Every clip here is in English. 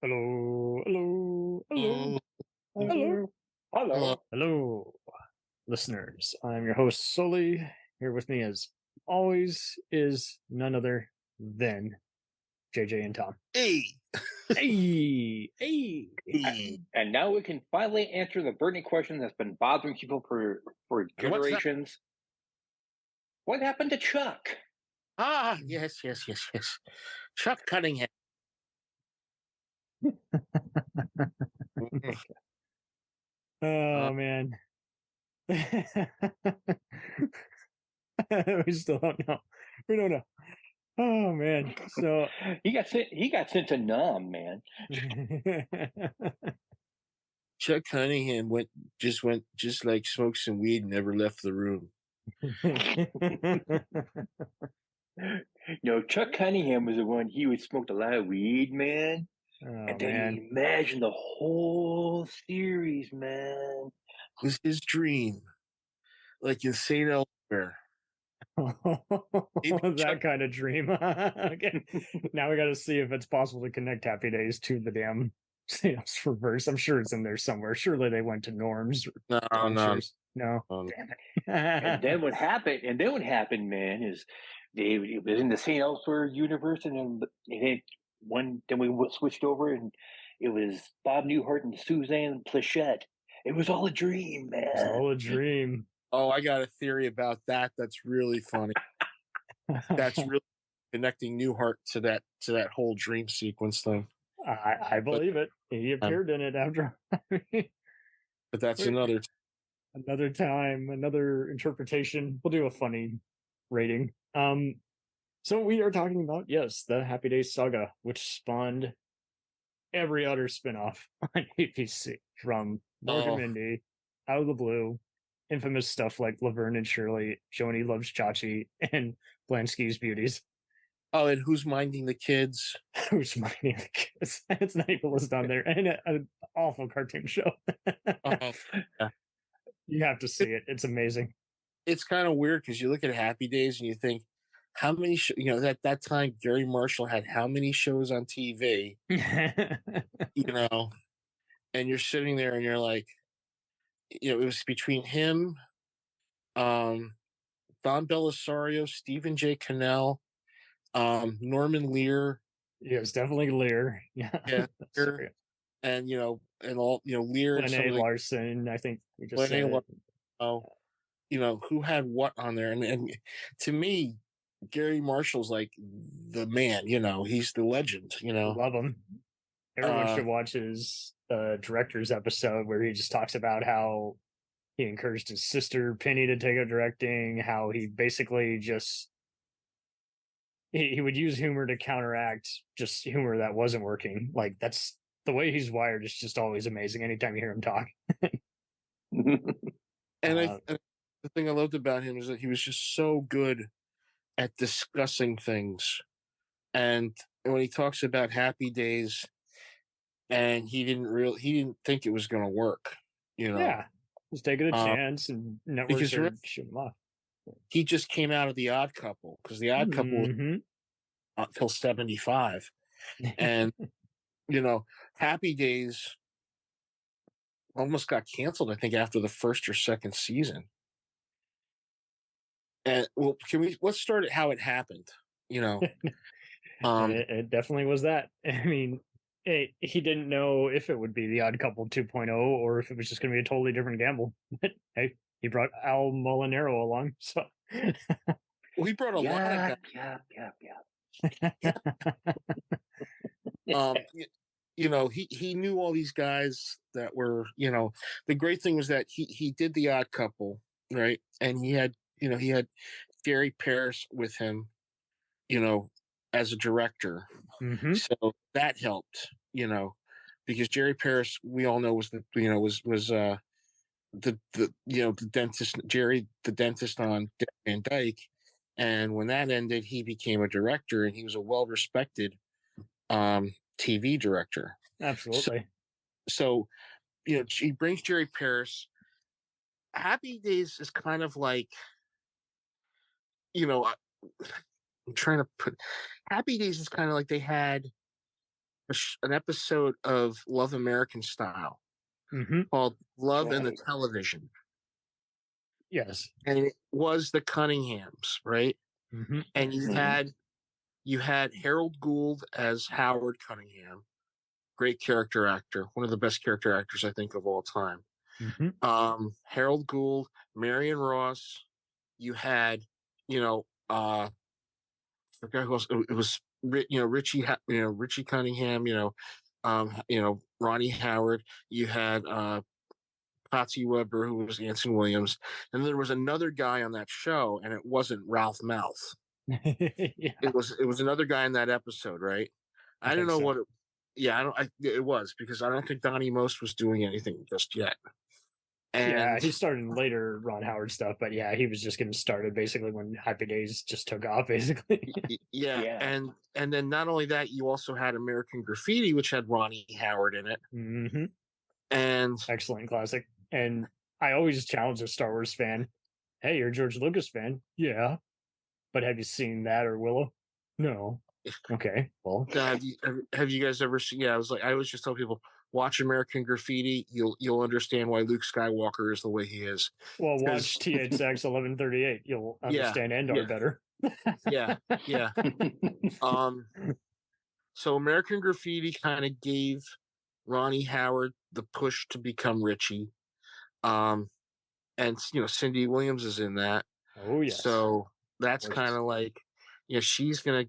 Hello, hello, hello, hello, Hello. Hello. hello, listeners. I'm your host, Sully. Here with me, as always, is none other than JJ and Tom. Hey. Hey. And now we can finally answer the burning question that's been bothering people for generations. What happened to Chuck? Yes. Chuck Cunningham. Oh man. We still don't know. We don't know. Oh man. So he got sent to Nam, man. Chuck Cunningham just like smoked some weed and never left the room. No, Chuck Cunningham was the one. He would smoke a lot of weed, man. Oh, and then man. he imagined the whole series, man. It was his dream, like in St. Elsewhere. That kind of dream. Okay. Now we got to see if it's possible to connect Happy Days to the damn sales reverse. I'm sure it's in there somewhere. Surely they went to Norms. No. Damn it. And then what happened? Man, is it was in the St. Elsewhere universe, and then then we switched over, and it was Bob Newhart and Suzanne Plachette. It was all a dream, man. It's all a dream. Oh, I got a theory about that. That's really funny. That's really connecting Newhart to that whole dream sequence thing. I believe it. He appeared in it after. But that's another time, another interpretation. We'll do a funny rating. So we are talking about, yes, the Happy Days saga, which spawned every other spinoff on ABC, from Mork and Mindy, Out of the Blue, infamous stuff like Laverne and Shirley, Joni Loves Chachi, and Blansky's Beauties. Oh, and Who's Minding the Kids? Who's Minding the Kids? It's not even listed on there. And an awful cartoon show. Yeah. You have to see it. It's amazing. It's kind of weird because you look at Happy Days and you think, how many, at that time, Garry Marshall had how many shows on TV, and you're sitting there and you're like, it was between him, Don Belisario, Stephen J. Cannell, Norman Lear. Yeah, it was definitely Lear. Yeah. Lear, and, and all, Lear and Glenn A. Larson, I think we just said it. Who had what on there. And to me, Garry Marshall's like the man, he's the legend, Love him. Everyone should watch his director's episode where he just talks about how he encouraged his sister Penny to take up directing, how he basically just he would use humor to counteract just humor that wasn't working. Like, that's the way he's wired is just always amazing anytime you hear him talk. And the thing I loved about him is that he was just so good at discussing things. And when he talks about Happy Days, and he didn't think it was going to work, Yeah, he's taking a chance, and networks are shooting him off. He just came out of The Odd Couple, because The Odd Couple was until 75, and Happy Days almost got canceled, I think, after the first or second season. And let's start at how it happened. It definitely was that. I mean, he didn't know if it would be The Odd Couple 2.0 or if it was just going to be a totally different gamble. But hey, he brought Al Molinaro along, so. Well, he brought a lot of guys. He knew all these guys that were, the great thing was that he did The Odd Couple, right? And he had Gary Paris with him, as a director. Mm-hmm. So that helped, because Jerry Paris, we all know, was the dentist, Jerry, the dentist on Dick Van Dyke. And when that ended, he became a director, and he was a well-respected TV director. Absolutely. So she brings Jerry Paris. Happy Days is kind of like, I'm trying to put, Happy Days is kind of like they had an episode of Love American Style called Love and the Television. Yes. And it was the Cunninghams, right? And you had Harold Gould as Howard Cunningham, great character actor, one of the best character actors I think of all time. Harold Gould, Marion Ross. You had, I forgot who else. It was Richie Cunningham. Ronnie Howard. You had Patsy Weber, who was Anson Williams, and there was another guy on that show, and it wasn't Ralph Mouth. It was another guy in that episode, right? I don't know what it. Yeah, it was because I don't think Donnie Most was doing anything just yet. And he started in later Ron Howard stuff, but he was just getting started basically when Happy Days just took off, basically. And then not only that, you also had American Graffiti, which had Ronnie Howard in it. And excellent classic. And I always challenge a Star Wars fan. Hey, you're a George Lucas fan? Yeah. But have you seen that or Willow? No. Okay. Well, God, have you guys ever seen? Yeah, I always just tell people, watch American Graffiti. You'll understand why Luke Skywalker is the way he is. Well, watch THX 1138. You'll understand Endor better. Yeah. So American Graffiti kind of gave Ronnie Howard the push to become Richie. And Cindy Williams is in that. Oh yes. So that's kind of like, she's gonna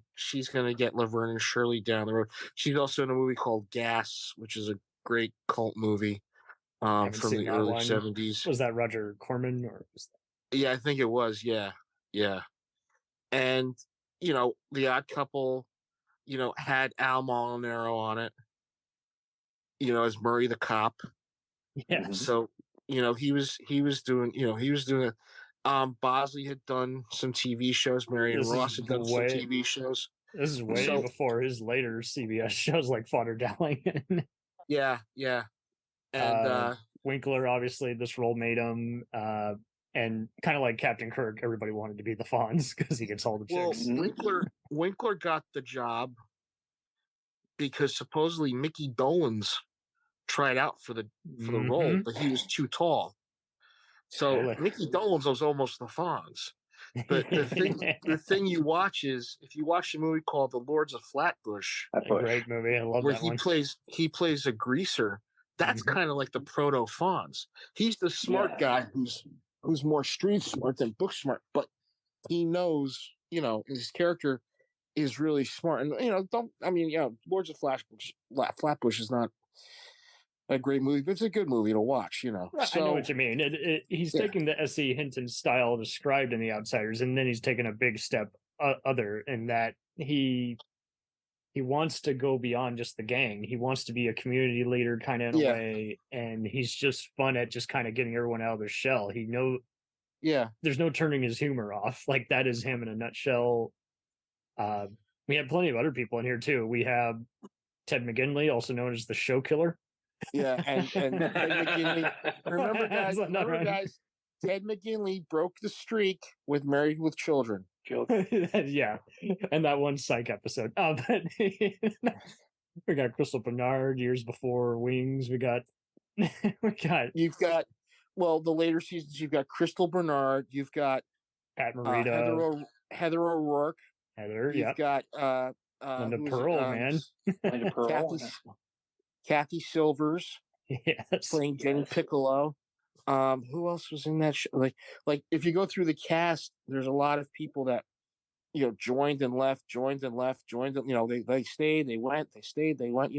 get Laverne and Shirley down the road. She's also in a movie called Gas, which is a great cult movie from the early 70s. Was that Roger Corman or? Yeah, I think it was. Yeah. And The Odd Couple, had Al Molinaro on it. As Murray the cop. Yeah. So he was doing it. Bosley had done some TV shows. Marion Ross had done some TV shows. This is way before his later CBS shows like Fodder Dowling. Yeah. And Winkler, obviously, this role made him. And kind of like Captain Kirk, everybody wanted to be the Fonz because he gets all the chicks. Winkler got the job because supposedly Mickey Dolenz tried out for the role, but he was too tall. So Mickey Dolenz was almost the Fonz. But the thing you watch is, if you watch a movie called The Lords of Flatbush, a great movie, I love where that one. He plays a greaser. That's kind of like the proto Fonz. He's the smart guy who's more street smart than book smart, but he knows, his character is really smart. And Lords of Flatbush is not a great movie, but it's a good movie to watch, Right, so, I know what you mean. He's taking the S.E. Hinton style described in The Outsiders, and then he's taken a big step other in that he wants to go beyond just the gang. He wants to be a community leader kind of in a way, and he's just fun at just kind of getting everyone out of their shell. There's no turning his humor off. Like, that is him in a nutshell. We have plenty of other people in here too. We have Ted McGinley, also known as the Show Killer. Yeah, and Ted McGinley. Remember, guys, Ted McGinley broke the streak with Married with Children. Yeah, and that one Psych episode. But we got Crystal Bernard years before Wings. You've got the later seasons. You've got Crystal Bernard. You've got Pat Morita, Heather O'Rourke. You've got Linda Pearl, man. Linda Pearl. Kathy Silvers, playing Jenny Piccolo. Who else was in that show? Like if you go through the cast, there's a lot of people that joined and left. They stayed, they went, they stayed, they went.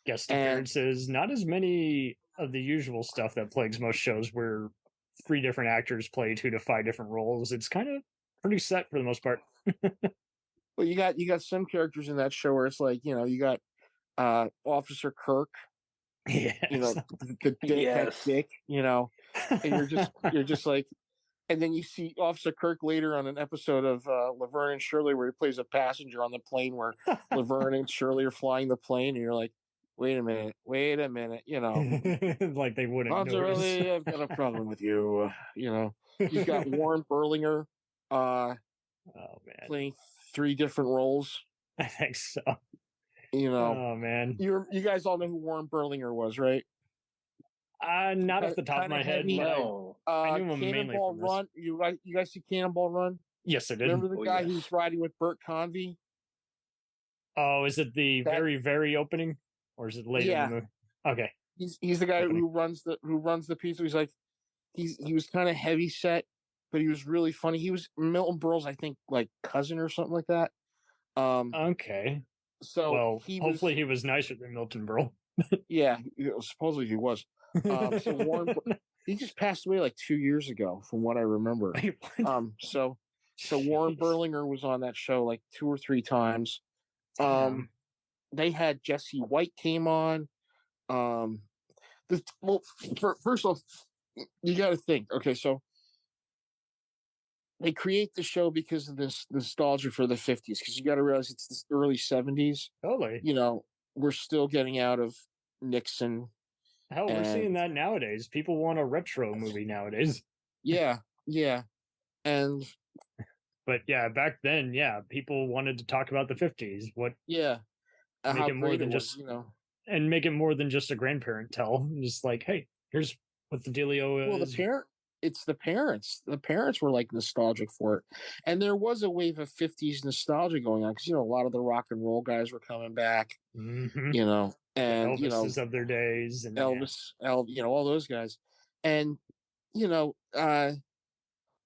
Guest appearances. Not as many of the usual stuff that plagues most shows, where 3 different actors play 2 to 5 different roles. It's kind of pretty set for the most part. Well, you got some characters in that show where it's like you got Officer Kirk, the dick, and you're just like, and then you see Officer Kirk later on an episode of Laverne and Shirley where he plays a passenger on the plane where Laverne and Shirley are flying the plane, and you're like, wait a minute, like they wouldn't notice. I've got a problem with you. You've got Warren Berlinger playing 3 different roles. I think so. You know, Oh man, you guys all know who Warren Berlinger was, right? not off the top of my head, heavy, but No. I knew him mainly Cannonball from this. Run. You guys see Cannonball Run? Yes, I did. Remember the guy yes. who's riding with Bert Convy? Oh, is it the very opening, or is it later in the movie? Okay, he's the guy who runs the pizza. He's like he was kind of heavy set, but he was really funny. He was Milton Berle's, I think, like cousin or something like that. Okay. So well, hopefully he was nicer than Milton Berle. Yeah, supposedly he was. So Warren, he just passed away like 2 years ago, from what I remember. Wait, what? So Warren Berlinger was on that show like 2 or 3 times. They had Jesse White came on. First off, you got to think. Okay, so they create the show because of this nostalgia for the 50s. Because you got to realize it's the early 70s. Totally. You know, we're still getting out of Nixon. Hell, we're seeing that nowadays. People want a retro movie nowadays. Yeah. And but yeah, back then, yeah, people wanted to talk about the 50s. What? Yeah. Make it more than just, and make it more than just a grandparent tell. Just like, hey, here's what the dealio is. Well, it's the parents. The parents were like nostalgic for it, and there was a wave of 50s nostalgia going on because a lot of the rock and roll guys were coming back. Mm-hmm. And the Elvises of their days, and Elvis, all those guys, and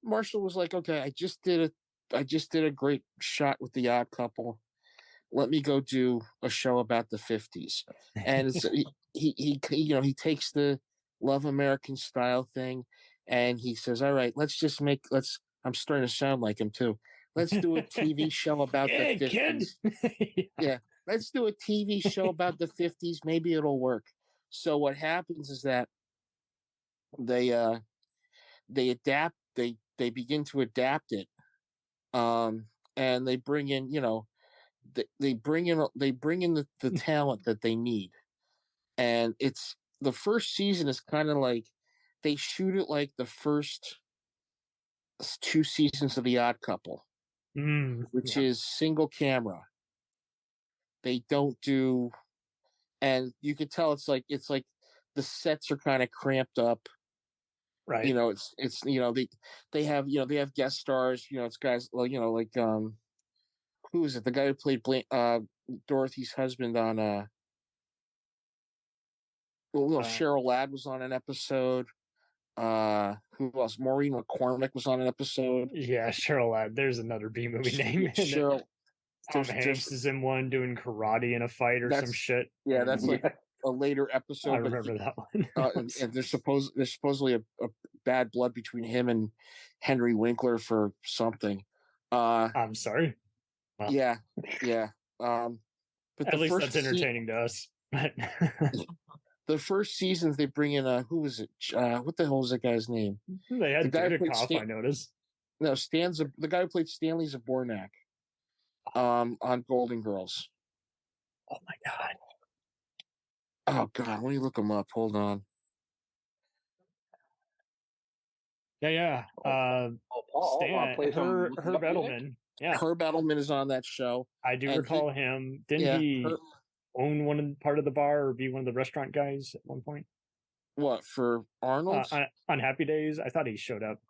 Marshall was like, okay, I just did a great shot with the Odd Couple. Let me go do a show about the 50s. And it's, he takes the Love American Style thing and he says, all right, I'm starting to sound like him too. Let's do a TV show about the 50s. Yeah. Let's do a TV show about the 50s. Maybe it'll work. So what happens is that they begin to adapt it. And they bring in, they bring in the talent that they need. And it's the first season is kind of like they shoot it like the first 2 seasons of The Odd Couple, which is single camera. They don't do, and you can tell it's like the sets are kind of cramped up. Right. It's they have guest stars. It's guys like who is it? The guy who played Dorothy's husband on Cheryl Ladd was on an episode. Who else? Maureen McCormick was on an episode. Yeah, Cheryl Ladd. There's another B movie name. Cheryl. Tom Hanks is in one doing karate in a fight or some shit. Yeah, that's like a later episode. I remember that one. and there's supposedly a bad blood between him and Henry Winkler for something. I'm sorry. Well, yeah. But at least that's entertaining to us. The first seasons they bring in who was it? What the hell was that guy's name? They had Dudikoff, I noticed. No, the guy who played Stanley Zabornak on Golden Girls. Oh my god. Oh god, let me look him up. Hold on. Yeah. Herb Edelman. Yeah. Herb Edelman is on that show. I do recall him. Didn't he own part of the bar or be one of the restaurant guys at one point? What, for Arnold? On Happy Days? I thought he showed up.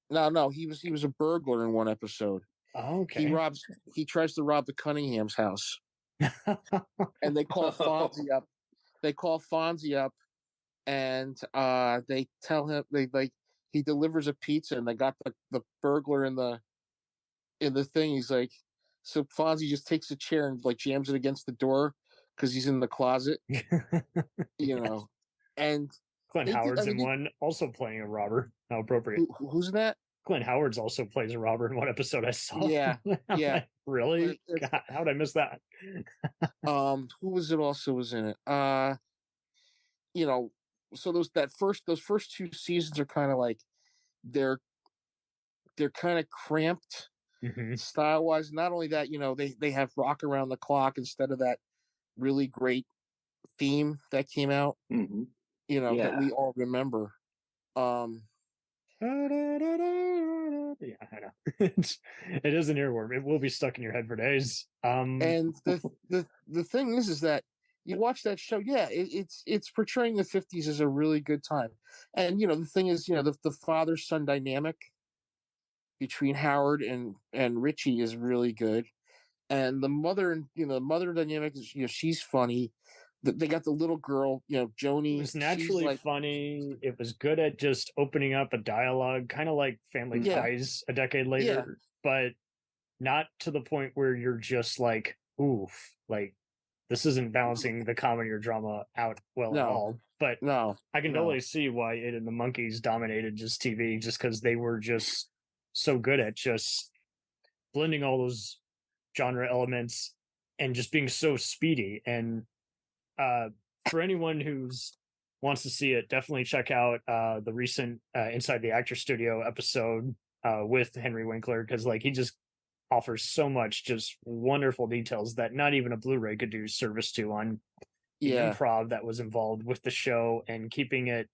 No, he was a burglar in one episode. Oh, okay. He tries to rob the Cunningham's house. And they call Fonzie up. And they tell him he delivers a pizza and they got the burglar in the thing. He's like, so Fonzie just takes a chair and jams it against the door because he's in the closet. And Clint Howard's in one, also playing a robber. How appropriate. Who's that? Clint Howard's also plays a robber in one episode I saw. Yeah. Like, really? God, how'd I miss that? Who was it also was in it? So those first 2 seasons are kind of like they're kind of cramped style wise. Not only that, they have Rock Around the Clock instead of that really great theme that came out. That we all remember. Yeah, I know. It is an earworm. It will be stuck in your head for days. And the thing is that you watch that show, yeah, it's portraying the 50s as a really good time. And the thing is, the father son dynamic between Howard and Richie is really good. And the mother, the mother dynamic is, she's funny. They got the little girl, It Joni. was She's naturally like, funny. It was good at just opening up a dialogue, kind of like Family yeah, Ties a decade yeah, later, but not to the point where you're just like, oof, like this isn't balancing the comedy or drama out well at no, all. But no, I can no, totally see why it and the Monkeys dominated just TV, just because they were just so good at just blending all those genre elements and just being so speedy. And for anyone who's wants to see it, definitely check out the recent Inside the Actor Studio episode with Henry Winkler, because like he just offers so much just wonderful details that not even a Blu-ray could do service to on the yeah, improv that was involved with the show and keeping it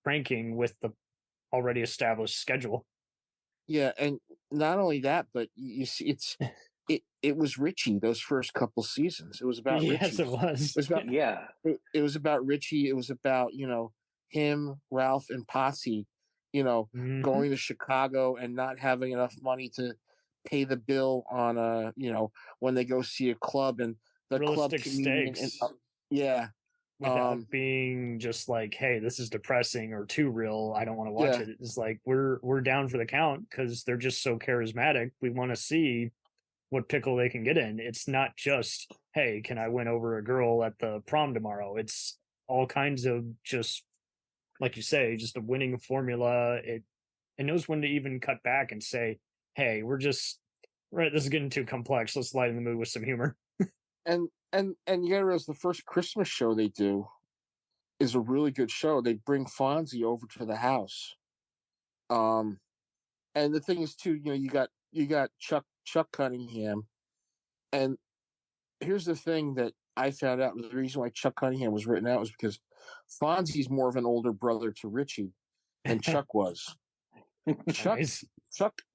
cranking with the already established schedule. yeah. And not only that, but you see, it was Richie those first couple seasons. It was about Yes, Richie. it was. It was about Yeah. it was about Richie. It was about him, Ralph, and Posse. Mhm. Going to Chicago and not having enough money to pay the bill on when they go see a club, and the club Realistic comedian and stakes yeah, without being just like, hey, this is depressing or too real, I don't want to watch yeah, it. It's like we're down for the count because they're just so charismatic. We want to see what pickle they can get in. It's not just, hey, can I win over a girl at the prom tomorrow? It's all kinds of just, like you say, just a winning formula. It knows when to even cut back and say, hey, right, this is getting too complex. Let's lighten the mood with some humor. and you gotta realize the first Christmas show they do is a really good show. They bring Fonzie over to the house. Um, and the thing is too, you got Chuck Cunningham, and here's the thing that I found out: the reason why Chuck Cunningham was written out was because Fonzie's more of an older brother to Richie than Chuck was. Chuck, Nice.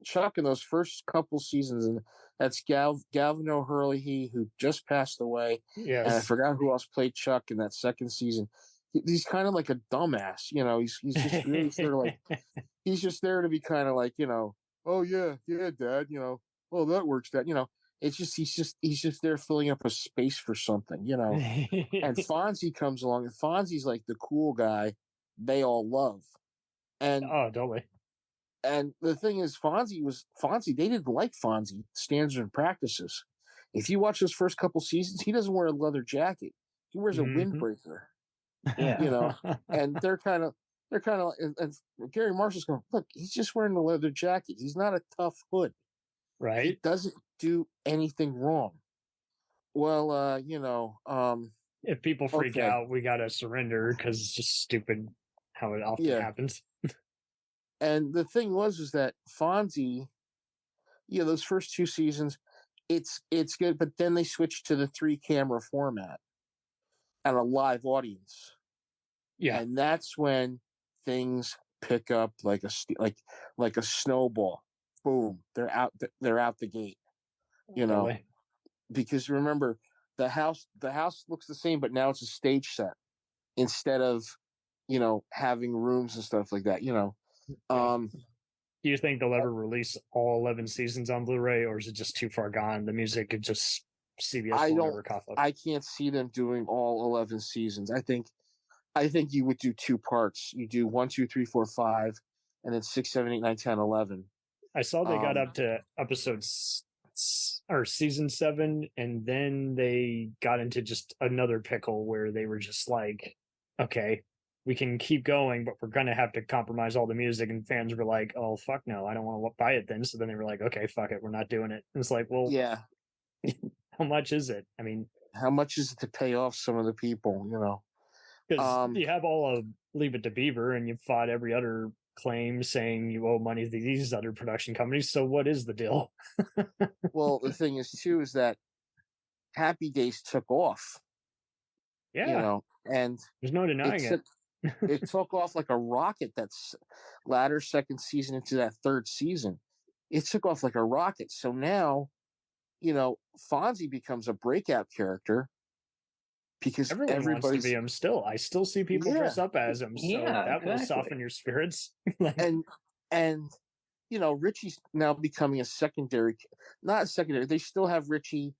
Chuck, in those first couple seasons, and that's Galvin O'Hurley, who just passed away, and I Yes. forgot who else played Chuck in that second season. He's kind of like a dumbass, he's just really sort of like he's just there to be kind of like oh yeah, yeah, Dad, oh that works, Dad, it's just he's just there filling up a space for something, And Fonzie comes along, and Fonzie's like the cool guy they all love, and Oh, totally. and the thing is, Fonzie. They didn't like Fonzie standards and practices. If you watch those first couple seasons, he doesn't wear a leather jacket. He wears a Mm-hmm. windbreaker. Yeah. And they're kind of, and Garry Marshall's going, look, he's just wearing a leather jacket. He's not a tough hood. Right. He doesn't do anything wrong. Well, If people freak okay, out, we gotta surrender because it's just stupid how it often yeah. happens. And the thing was that Fonzie, those first two seasons, it's good, but then they switched to the 3-camera format and a live audience, Yeah, and that's when things pick up like a snowball. Boom, they're out the gate. You know, totally. because remember, the house looks the same, but now it's a stage set instead of having rooms and stuff like that. Yeah. Um, Do you think they'll ever release all 11 seasons on Blu-ray, or is it just too far gone? The music could just CBS I will don't. never cough up. I can't see them doing all 11 seasons. I think you would do two parts. You do 1, 2, 3, 4, 5, and then 6, 7, 8, 9, 10, 11. I saw they got up to episodes or season 7, and then they got into just another pickle where they were just like, okay, we can keep going, but we're gonna have to compromise all the music. And fans were like, oh fuck no, I don't want to buy it then. So then they were like, okay, fuck it, we're not doing it. And it's like, well, Yeah. how much is it? I mean, How much is it to pay off some of the people? because Um, you have all of Leave It to Beaver, and you've fought every other claim saying you owe money to these other production companies. So what is the deal? well, the thing is too is that Happy Days took off, Yeah, and there's no it denying took it. It took off like a rocket. That's latter second season into that third season. It took off like a rocket. So now, Fonzie becomes a breakout character because Everyone wants to be him still. I still see people dress up as him, so that will soften your spirits. and Richie's now becoming a secondary, not a secondary. They still have Richie,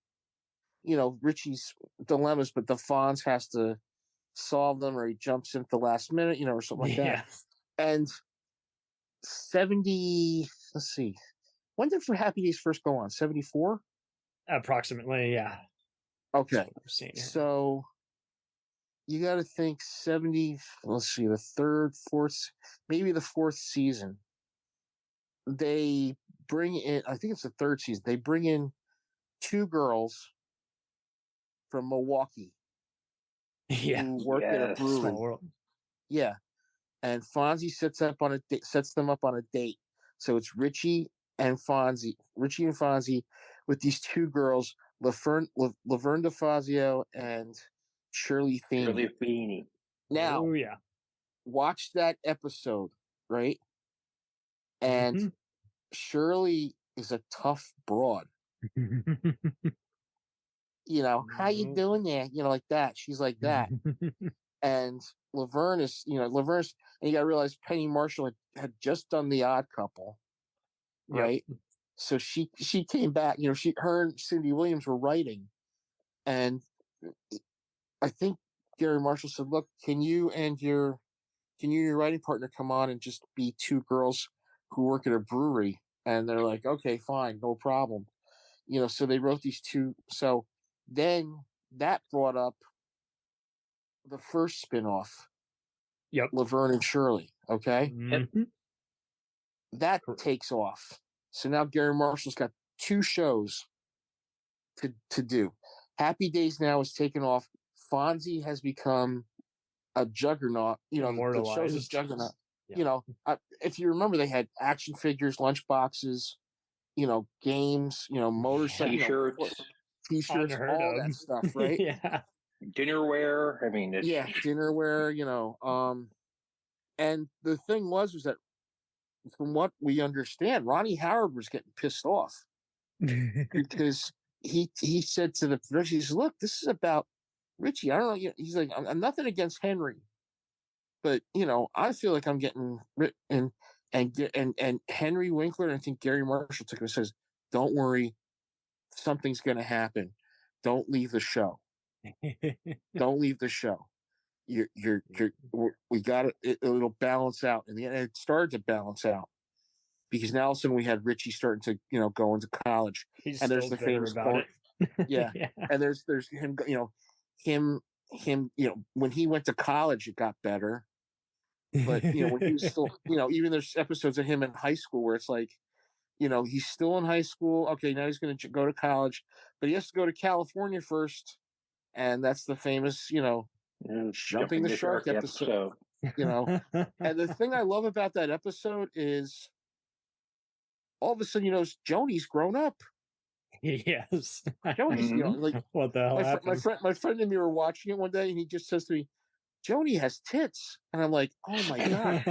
Richie's dilemmas, but the Fonz has to solve them, or he jumps in at the last minute, or something like that. And 70, let's see, when did Happy Days first go on? 74? Approximately, yeah. Okay. So you got to think 70, let's see, the third, fourth, maybe the fourth season. They bring in, I think it's the third season, they bring in two girls from Milwaukee who work at a brewery. Small world. Yeah. And Fonzie sets them up on a date. So it's Richie and Fonzie with these two girls, Laverne DeFazio and Shirley Feeney. Now, watch that episode, right? And Shirley is a tough broad. How you doing there? Like that. She's like that. And Laverne is, and you got to realize Penny Marshall had just done The Odd Couple, right? Yep. So she came back, her and Cindy Williams were writing. And I think Garry Marshall said, look, can you and your writing partner come on and just be two girls who work at a brewery? And they're like, okay, fine, no problem. So they wrote these two. So then that brought up the first spinoff. Yep. Laverne and Shirley. Okay. Mm-hmm. That takes off. So now Garry Marshall's got two shows to do. Happy Days now is taken off. Fonzie has become a juggernaut. The show's a juggernaut. Yeah. If you remember, they had action figures, lunch boxes, games, motorcycles, T-shirts, all that stuff, right? Yeah. Dinnerware. I mean, dinnerware. And the thing was that, from what we understand, Ronnie Howard was getting pissed off because he said to the producers, "Look, this is about Richie. I don't know." He's like, "I'm nothing against Henry, but I feel like I'm getting and Henry Winkler, and I think Garry Marshall took it and says, "Don't worry, something's going to happen. Don't leave the show. Don't leave the show. We got it. It'll balance out." And it started to balance out because now all of a sudden we had Richie starting to go into college. And there's the famous quote. Yeah. And there's him, him, when he went to college, it got better. But when he was still, even there's episodes of him in high school where it's like, he's still in high school. Okay, now he's going to go to college, but he has to go to California first. And that's the famous, jumping the shark episode. And the thing I love about that episode is all of a sudden, Joni's grown up. Yes. Joni's, like, what the hell happened? My friend and me were watching it one day, and he just says to me, "Joni has tits," and I'm like, "Oh my god!"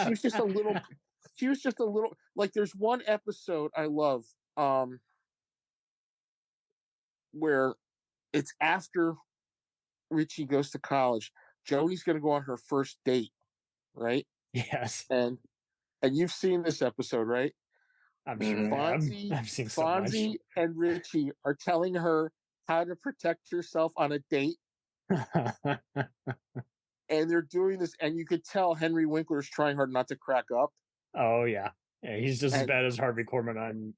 She was just a little. Like, there's one episode I love, where it's after Richie goes to college. Joni's going to go on her first date, right? Yes. And you've seen this episode, right? I'm sure. I've seen so much. Fonzie and Richie are telling her how to protect herself on a date. And they're doing this, and you could tell Henry Winkler is trying hard not to crack up. Oh, yeah. He's just as bad as Harvey Korman on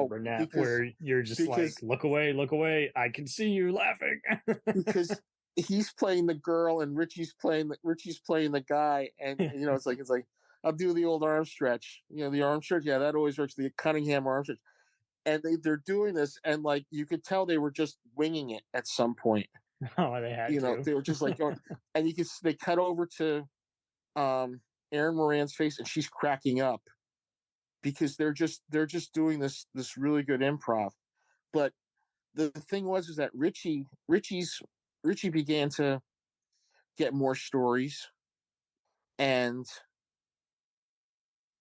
Burnett, where you're just like, look away, I can see you laughing. Because he's playing the girl and Richie's playing the guy, and it's like I'll do the old arm stretch. The arm stretch, yeah, that always works. The Cunningham arm stretch, and they're doing this, and like you could tell they were just winging it at some point. Oh, they had to. They were just like going, and they cut over to Erin Moran's face, and she's cracking up because they're just doing this really good improv. But the thing was that Richie began to get more stories. And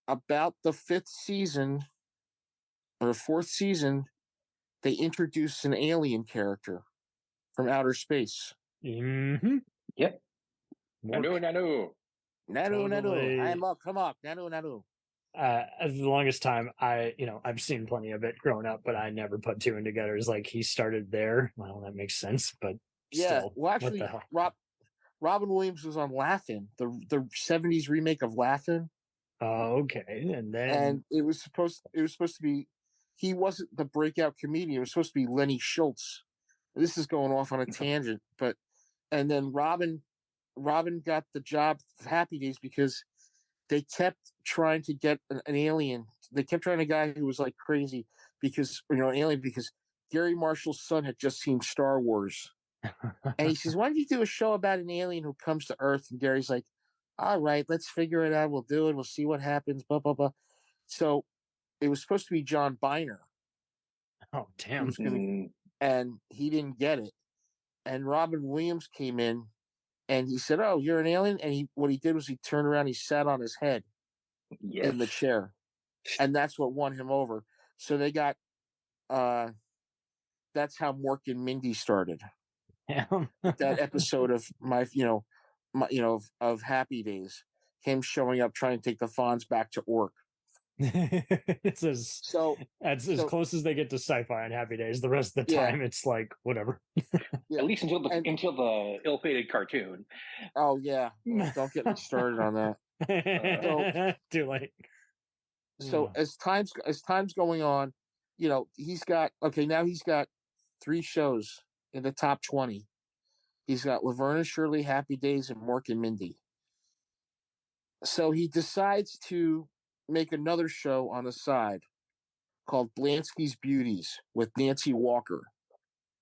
about the 5th season or 4th season, they introduced an alien character from outer space. Mm-hmm. Yep. Nanu. Totally. I'm up. Come on. Nanu. As the longest time, I've seen plenty of it growing up, but I never put two and together. It's like he started there. Well, that makes sense, but still, Well, actually, what the hell? Robin Williams was on Laugh-In, the 70s remake of Laugh-In. Oh, okay, and then it was supposed to be, he wasn't the breakout comedian. It was supposed to be Lenny Schultz. This is going off on a tangent, and then Robin got the job of Happy Days because they kept trying to get an alien. They kept trying a guy who was like crazy because, an alien, because Garry Marshall's son had just seen Star Wars. And he says, why don't you do a show about an alien who comes to Earth? And Gary's like, all right, let's figure it out. We'll do it. We'll see what happens, blah, blah, blah. So it was supposed to be John Biner. Oh, damn. And he didn't get it. And Robin Williams came in and he said, oh, you're an alien? And what he did was he turned around, he sat on his head in the chair. And that's what won him over. So they got, that's how Mork and Mindy started. That episode of of Happy Days, him showing up trying to take the Fonz back to Ork. It's as close as they get to sci-fi on Happy Days. The rest of the time, it's like whatever. At least until the ill-fated cartoon. Oh yeah, don't get me started on that. Too late. So as time's going on, he's got 3 shows in the top 20. He's got Laverne and Shirley, Happy Days, and Mork and Mindy. So he decides to make another show on the side called Blansky's Beauties with Nancy Walker.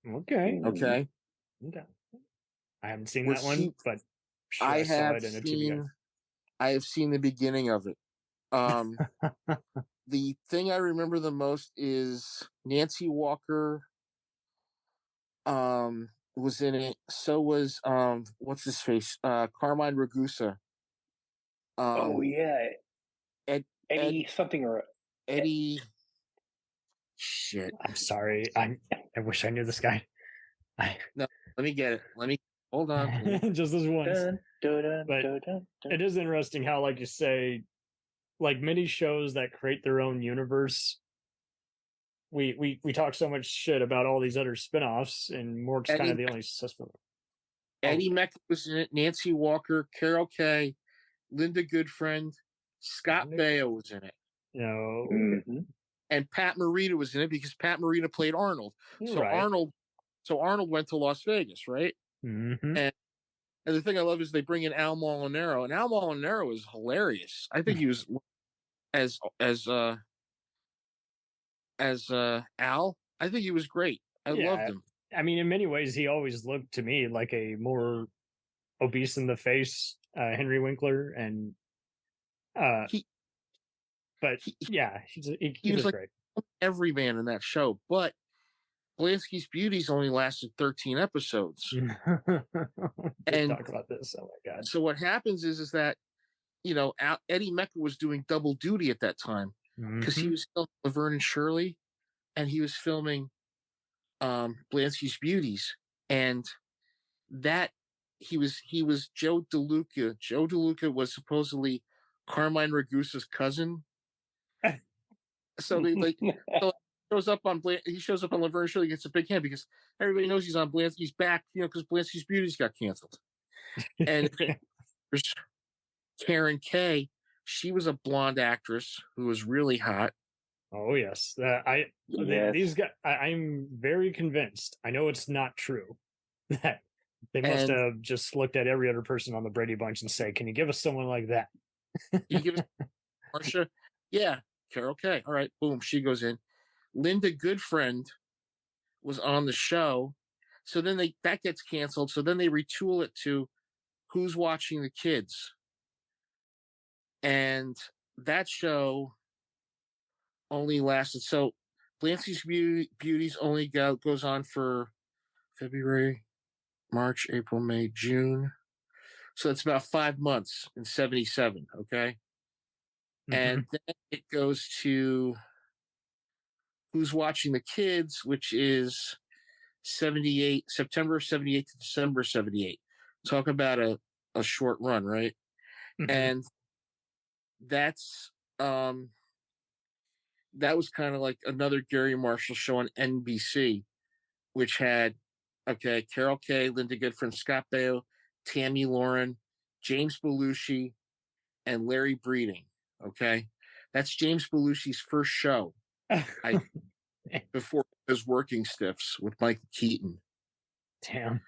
Okay. I haven't seen that one, but sure I saw it in a TV guide. I have seen the beginning of it. The thing I remember the most is Nancy Walker was in it. So was what's his face? Carmine Ragusa. Oh yeah. Eddie something or Eddie. Shit. I'm sorry. I wish I knew this guy. No, let me get it. Hold on. Just this once. But it is interesting how, like you say, like many shows that create their own universe, we talk so much shit about all these other spinoffs, and Mork's kind of the only successful. Eddie Mecca was in it. Nancy Walker, Carol Kay, Linda Goodfriend, Scott Baio was in it. And Pat Morita was in it because Pat Morita played Arnold. So Arnold went to Las Vegas, right? Mm-hmm. And the thing I love is they bring in Al Molinaro, and Al Molinaro is hilarious. I think he was as Al. I think he was great. I loved him. I mean, in many ways, he always looked to me like a more obese in the face Henry Winkler, and he was like great. Every man in that show, but Blansky's Beauties only lasted 13 episodes. And talk about this. Oh my god! So what happens is that Eddie Mecca was doing double duty at that time because he was filming Laverne and Shirley, and he was filming Blansky's Beauties, and that he was Joe DeLuca. Joe DeLuca was supposedly Carmine Ragusa's cousin. So they shows up on Laverne and Shirley, gets a big hand because everybody knows he's on Blansky's back, because Blansky's Beauties got canceled. And there's Karen Kay. She was a blonde actress who was really hot. Oh yes, these guys. I'm very convinced. I know it's not true that they must have just looked at every other person on the Brady Bunch and say, "Can you give us someone like that?" You give us Marsha, yeah, Carol Kay. All right, boom, she goes in. Linda Goodfriend was on the show, so then that gets canceled. So then they retool it to Who's Watching the Kids, and that show only lasted. So Blansky's Beauties only goes on for February, March, April, May, June. So it's about 5 months in 77. Okay. And then it goes to Who's Watching the Kids, which is 78, September 78 to December 78. Talk about a short run, right? And that's that was kind of like another Garry Marshall show on NBC, which had Carol Kay, Linda Goodfriend, Scott Baio, Tammy Lauren, James Belushi, and Larry Breeding. Okay, that's James Belushi's first show. Before his Working Stiffs with Michael Keaton. Damn.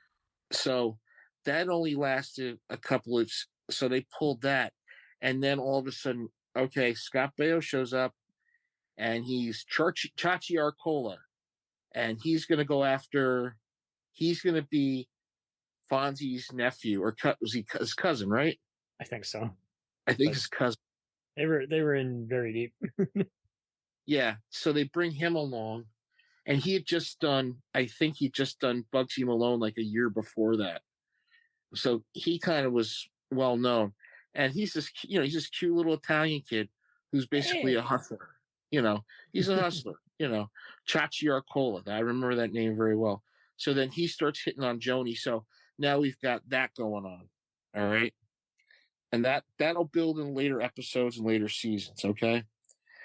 So that only lasted a couple of. So they pulled that, and then all of a sudden, Scott Baio shows up, and he's Chachi Arcola, and he's going to go after. He's going to be Fonzie's nephew, or was he his cousin? Right? I think so. I think his cousin. They were in very deep. Yeah, so they bring him along, and he had just done. I think he'd just done Bugsy Malone like a year before that. So he kind of was well known, and he's this cute little Italian kid who's basically a hustler. He's a hustler. Chachi Arcola. I remember that name very well. So then he starts hitting on Joni. So now we've got that going on. All right, and that'll build in later episodes and later seasons. Okay,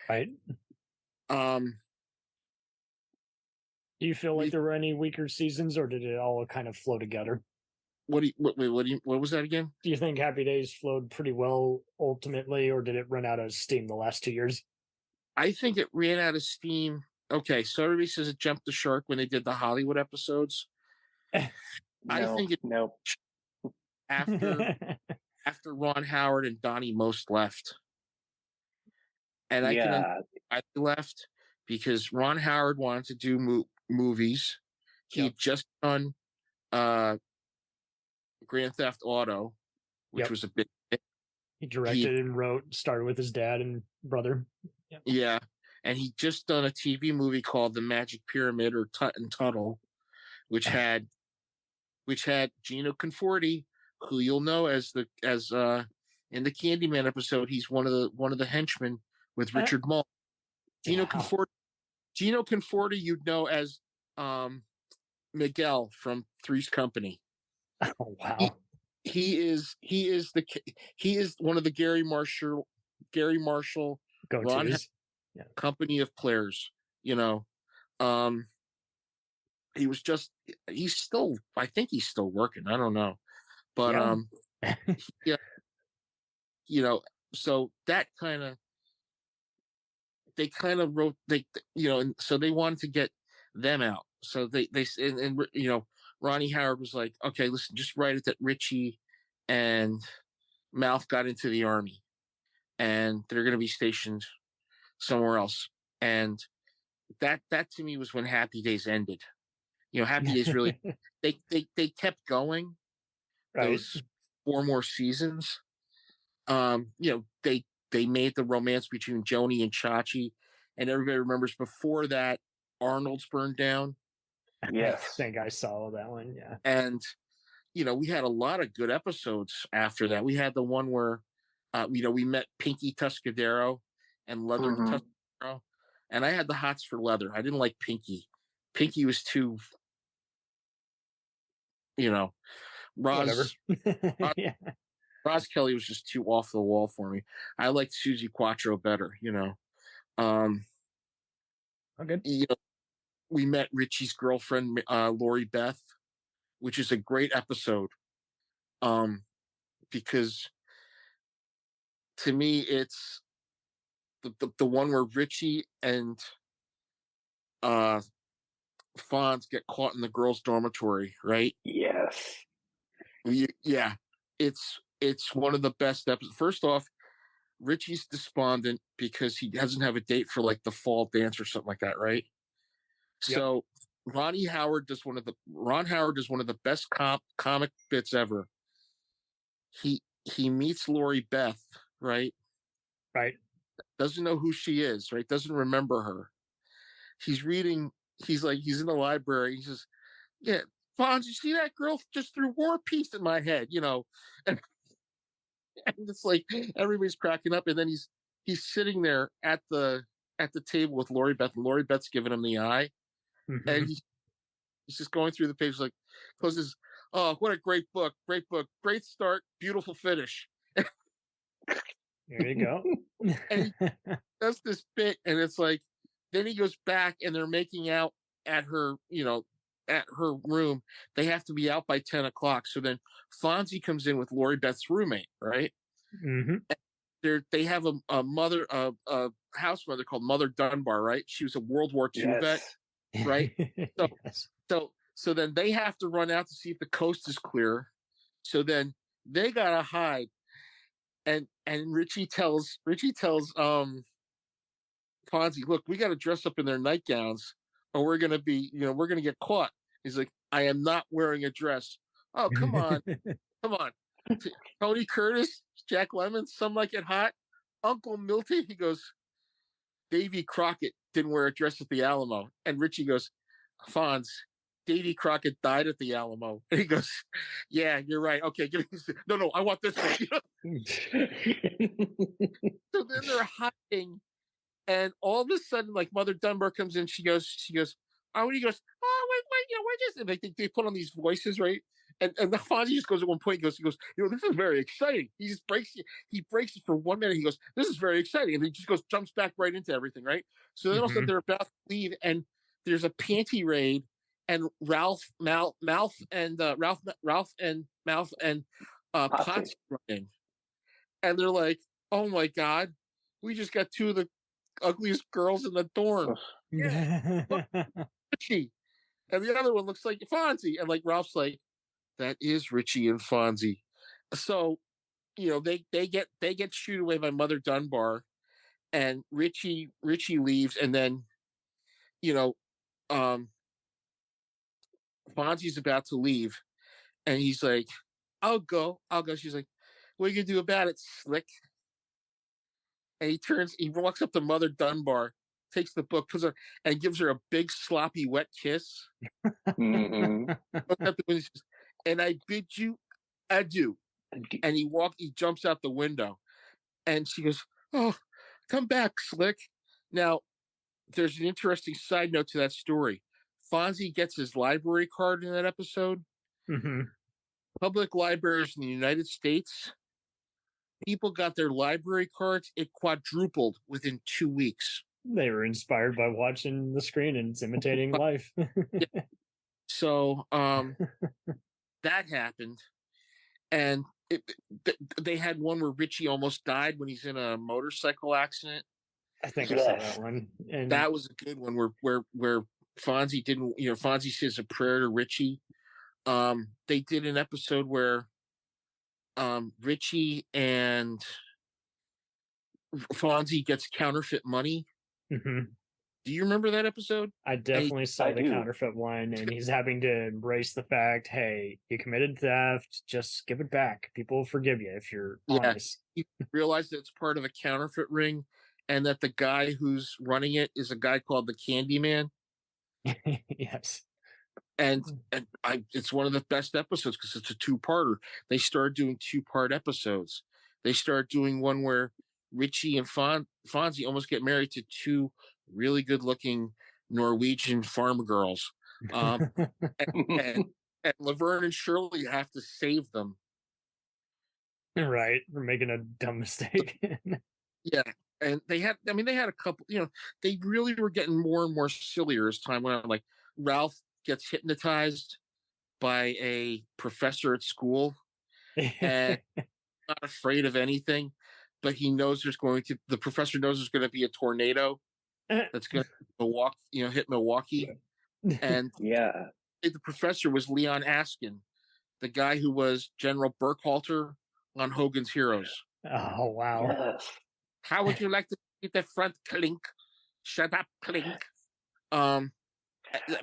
right. Do you feel like there were any weaker seasons, or did it all kind of flow together? What was that again? Do you think Happy Days flowed pretty well ultimately, or did it run out of steam the last 2 years? I think it ran out of steam. Okay, so everybody says it jumped the shark when they did the Hollywood episodes. I think it after Ron Howard and Donnie Most left. And I can understand why they left, because Ron Howard wanted to do movies. He'd just done Grand Theft Auto, which was a big hit. He directed and wrote, started with his dad and brother. Yep. Yeah. And he just done a TV movie called The Magic Pyramid, or Tut and Tuttle, which had Gino Conforti, who you'll know as in the Candyman episode, he's one of the henchmen with Richard Mull. Gino Conforti, you'd know as Miguel from Three's Company. Oh wow! He is one of the Garry Marshall company of players. I think he's still working. I don't know, but so that they kind of wrote, and so they wanted to get them out. So they Ronnie Howard was like, okay, listen, just write it that Richie and Mouth got into the Army and they're going to be stationed somewhere else. And that to me was when Happy Days ended. Happy Days really, they kept going those 4 more seasons. They made the romance between Joni and Chachi, and everybody remembers before that Arnold's burned down. Yes. I think I saw that one. Yeah. And, we had a lot of good episodes after that. We had the one where, we met Pinky Tuscadero and Leather Tuscadero. And I had the hots for Leather. I didn't like Pinky. Pinky was too, Roz Kelly was just too off the wall for me. I liked Susie Quattro better, Okay. We met Richie's girlfriend, Lori Beth, which is a great episode. Because to me, it's the one where Richie and Fonz get caught in the girls' dormitory, right? Yes. Yeah. It's one of the best episodes. First off, Richie's despondent because he doesn't have a date for like the fall dance or something like that, right? Yep. So Ron Howard does one of the best comic bits ever. He meets Lori Beth, right? Right. Doesn't know who she is, right? Doesn't remember her. He's reading. He's in the library. He says, "Yeah, Fonz, you see that girl just threw War Peace in my head, And And it's like everybody's cracking up, and then he's sitting there at the table with Lori Beth, and Lori Beth's giving him the eye, and he's just going through the page, like closes. Oh, what a great book! Great start, beautiful finish. There you go. And he does this bit, and it's like, then he goes back, and they're making out at her, at her room. They have to be out by 10 o'clock. So then Fonzie comes in with Lori Beth's roommate, right? They have a mother, a house mother called Mother Dunbar, right? She was a World War II vet, right? So, Yes. so then they have to run out to see if the coast is clear. So then they gotta hide, and Richie tells Fonzie, look, we got to dress up in their nightgowns, or we're gonna be, we're gonna get caught. He's like, I am not wearing a dress. Oh, come on. Tony Curtis, Jack Lemmon, Some Like It Hot, Uncle Milty. He goes, Davy Crockett didn't wear a dress at the Alamo. And Richie goes, Fonz, Davy Crockett died at the Alamo. And he goes, yeah, you're right. Okay, give me this. No, I want this one. So then they're hiding, and all of a sudden, like, Mother Dunbar comes in. She goes, oh, and he goes, oh, wait, what is it? And they put on these voices, right? And the Fonzie just goes at one point, he goes, this is very exciting. He just breaks it for 1 minute. He goes, this is very exciting. And he just jumps back right into everything, right? So then also they're about to leave, and there's a panty raid, and Ralph and Potts running. And they're like, oh my God, we just got two of the ugliest girls in the dorm. Yeah. Richie. And the other one looks like Fonzie. And like Ralph's like, that is Richie and Fonzie. So, they get shooed away by Mother Dunbar, and Richie leaves, and then, Fonzie's about to leave, and he's like, I'll go. She's like, what are you gonna do about it, Slick? And he walks up to Mother Dunbar, takes the book, puts her, and gives her a big sloppy wet kiss. And I bid you adieu. And he jumps out the window, and she goes, oh, come back, Slick. Now, there's an interesting side note to that story. Fonzie gets his library card in that episode. Public libraries in the United States, people got their library cards. It quadrupled within 2 weeks. They were inspired by watching the screen and it's imitating life. Yeah. So that happened. And they had one where Richie almost died when he's in a motorcycle accident. I think I saw that one. And that was a good one where Fonzie didn't, Fonzie says a prayer to Richie. They did an episode where Richie and Fonzie gets counterfeit money. Do you remember that episode? I definitely saw the counterfeit one, and he's having to embrace the fact, hey, you committed theft, just give it back. People will forgive you if you're honest. You realize that it's part of a counterfeit ring, and that the guy who's running it is a guy called the Candyman. Yes. And it's one of the best episodes because it's a two-parter. They started doing two-part episodes. They started doing one where Richie and Fonzie almost get married to two really good-looking Norwegian farm girls. And Laverne and Shirley have to save them. Right, for making a dumb mistake. Yeah. And they had a couple, they really were getting more and more sillier as time went on. Like, Ralph gets hypnotized by a professor at school and not afraid of anything, but he knows the professor knows there's going to be a tornado that's going to hit Milwaukee. And the professor was Leon Askin, the guy who was General Burkhalter on Hogan's Heroes. Oh, wow. Yes. How would you like to see the front clink? Shut up, clink. I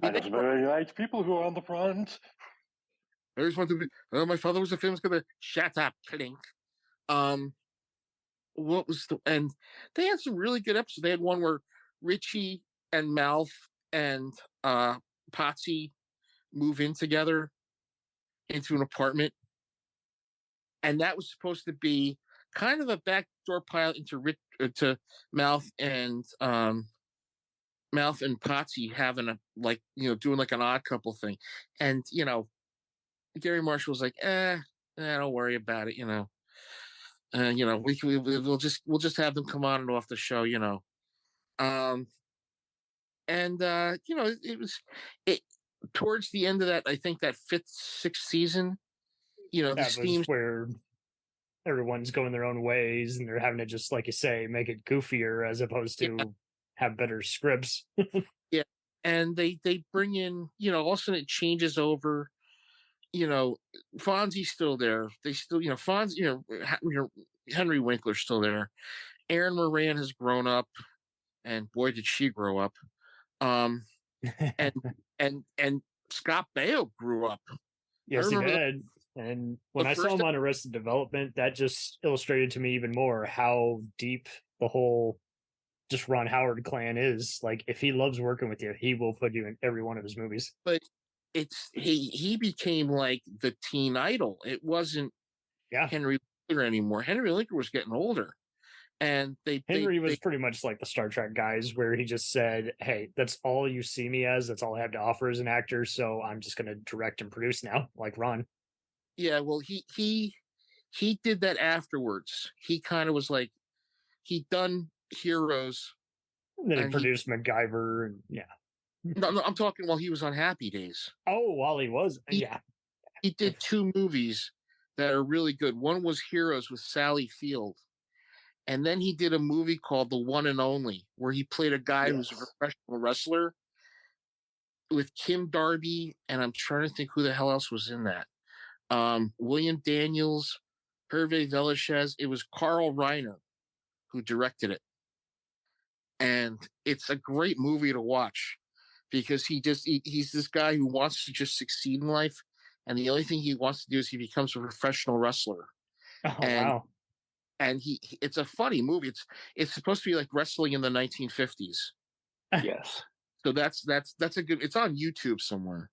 don't very like people who are on the front. I just want to be. Oh, my father was a famous guy. Shut up, clink. What was and they had some really good episodes. They had one where Richie and Malf and Potsy move in together into an apartment, and that was supposed to be kind of a backdoor pilot into Mouth and Potsy having doing like an Odd Couple thing, and Garry Marshall was like, don't worry about it, we'll just have them come on and off the show, it was it towards the end of that, I think that sixth season, the That was steam where everyone's going their own ways and they're having to just, like you say, make it goofier as opposed to have better scripts. Yeah, and they bring in, all of a sudden it changes over. Fonzie's still there. They still, Fonzie, Henry Winkler's still there. Erin Moran has grown up, and boy did she grow up. And Scott Baio grew up. Yes, he did. And when I saw him on Arrested Development, that just illustrated to me even more how deep the whole just Ron Howard clan is. Like, if he loves working with you, he will put you in every one of his movies. But he became like the teen idol. It wasn't Henry Winkler anymore. Henry Winkler was getting older. And Henry was pretty much like the Star Trek guys, where he just said, hey, that's all you see me as. That's all I have to offer as an actor. So I'm just going to direct and produce now, like Ron. Yeah, well, he did that afterwards. He kind of was like, he'd done Heroes. And then he produced MacGyver. And No, I'm talking while he was on Happy Days. Oh, while he was. He did 2 movies that are really good. One was Heroes with Sally Field. And then he did a movie called The One and Only, where he played a guy who's a professional wrestler with Kim Darby. And I'm trying to think who the hell else was in that. William Daniels, Hervé Villachez. It was Carl Reiner who directed it. And it's a great movie to watch because he's this guy who wants to just succeed in life. And the only thing he wants to do is he becomes a professional wrestler. Oh, wow. And it's a funny movie. It's supposed to be like wrestling in the 1950s. Yes. So that's a good. It's on YouTube somewhere.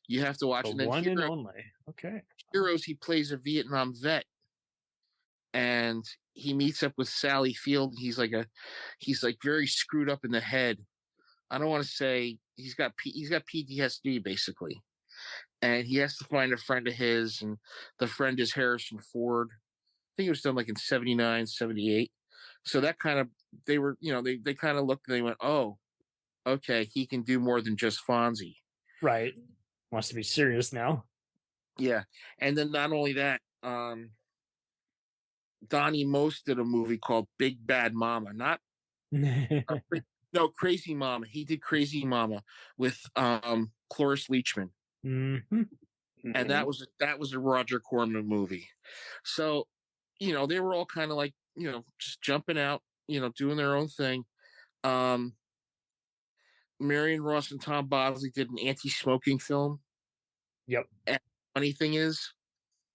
You have to watch it. The One and Only. Okay. Heroes. He plays a Vietnam vet, and he meets up with Sally Field. He's like very screwed up in the head. I don't want to say he's got PTSD basically, and he has to find a friend of his, and the friend is Harrison Ford. I think it was done like in 79, 78. So that kind of, they were, they kind of looked and they went, oh, okay, he can do more than just Fonzie. Right. Wants to be serious now. Yeah. And then not only that, Donnie Most did a movie called Big Bad Mama. No, Crazy Mama. He did Crazy Mama with Cloris Leachman. Mm-hmm. And that was a Roger Corman movie. So, they were all kind of like, just jumping out, doing their own thing. Marion Ross and Tom Bosley did an anti-smoking film. Yep. And the funny thing is,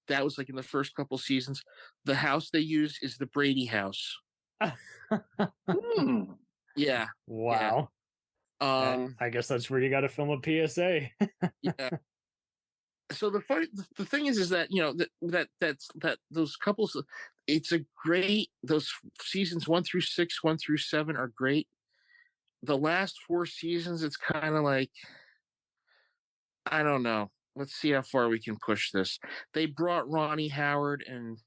that was like in the first couple seasons. The house they use is the Brady house. Yeah. Wow. Yeah. I guess that's where you got to film a PSA. Yeah. So the thing is that that those couples, it's a great, those seasons 1 through 6, 1 through 7 are great. The last 4 seasons, it's kind of like, I don't know. Let's see how far we can push this. They brought Ronnie Howard and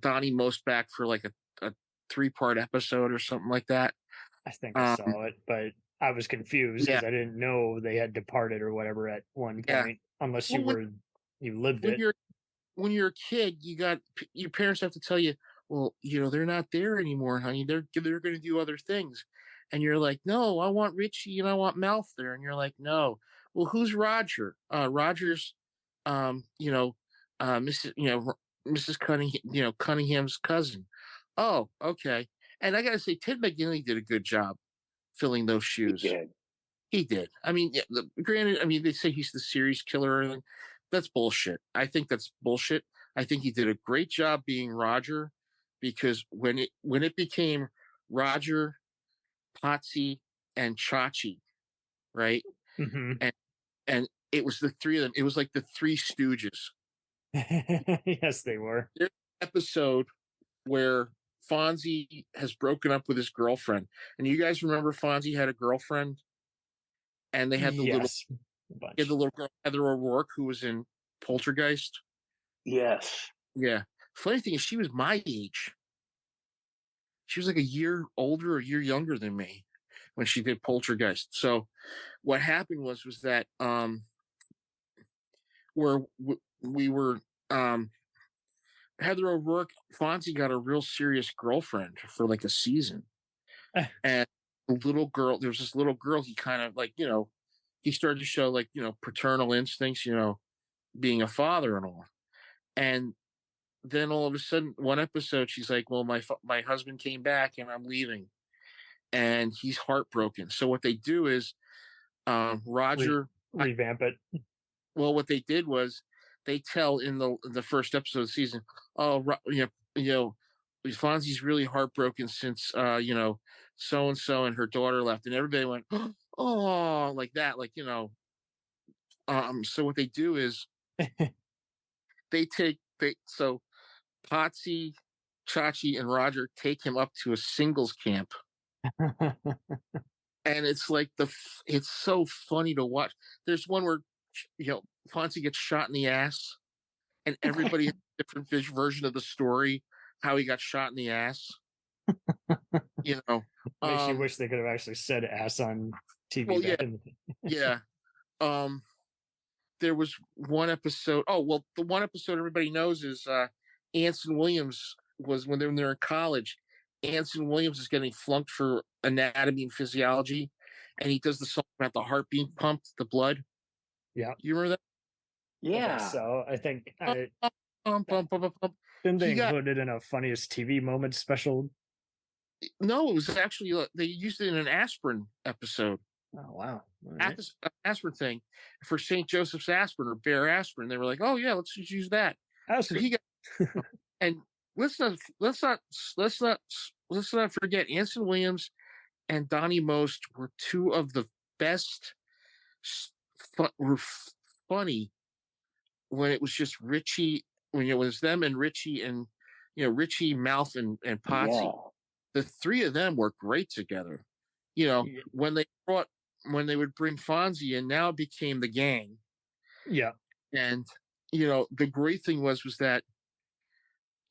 Donnie Most back for like a 3-part episode or something like that. I think I saw it, but I was confused because I didn't know they had departed or whatever at one point, unless you lived it. When you're a kid, your parents have to tell you, well, they're not there anymore, honey. They're going to do other things. And you're like, no, I want Richie and I want Mouth there. And you're like, no. Well, who's Roger? Roger's, Mrs. Cunningham's cousin. Oh, okay. And I got to say, Ted McGinley did a good job filling those shoes. He did. I mean, granted, they say he's the series killer, and that's bullshit. I think that's bullshit. I think he did a great job being Roger, because when it became Roger, Potsy, and Chachi, right? Mm-hmm. And it was the 3 of them. It was like the 3 Stooges. Yes, they were. There's an episode where Fonzie has broken up with his girlfriend. And you guys remember Fonzie had a girlfriend? And they had the little girl, Heather O'Rourke, who was in Poltergeist. Yes. Yeah. Funny thing is, she was my age. She was like a year older or a year younger than me when she did Poltergeist. So what happened was that where we were Heather O'Rourke, Fonzie got a real serious girlfriend for like a season. And the little girl, there was this little girl, he kind of like, he started to show like, paternal instincts, being a father and all. And then all of a sudden, one episode, she's like, well, my husband came back and I'm leaving. And he's heartbroken. So what they do is Roger... revamp it. Well, what they did was they tell in the first episode of the season, Fonzie's really heartbroken since, so-and-so and her daughter left. And everybody went, oh, like that, like, so what they do is so Potsy, Chachi, and Roger take him up to a singles camp. And it's like it's so funny to watch. There's one where, Fonzie gets shot in the ass and everybody has a different version of the story, how he got shot in the ass. Makes you wish they could have actually said ass on TV. Well, yeah. There was one episode. Oh, well, the one episode everybody knows is Anson Williams was when they're in college. Anson Williams is getting flunked for anatomy and physiology, and he does the song about the heart being pumped, the blood. Yeah. You remember that? Yeah. I think didn't they include it in a funniest TV moment special? No, it was actually they used it in an aspirin episode. Oh wow! At this aspirin thing for St. Joseph's aspirin or Bear aspirin, they were like, "Oh yeah, let's just use that." So he got, and let's not forget Anson Williams and Donnie Most were two of the best. Were funny when it was just Richie, when it was them and Richie and Richie, Mouth, and Potsy. Yeah. The three of them worked great together. When they would bring Fonzie in, now it became the gang. Yeah. And the great thing was that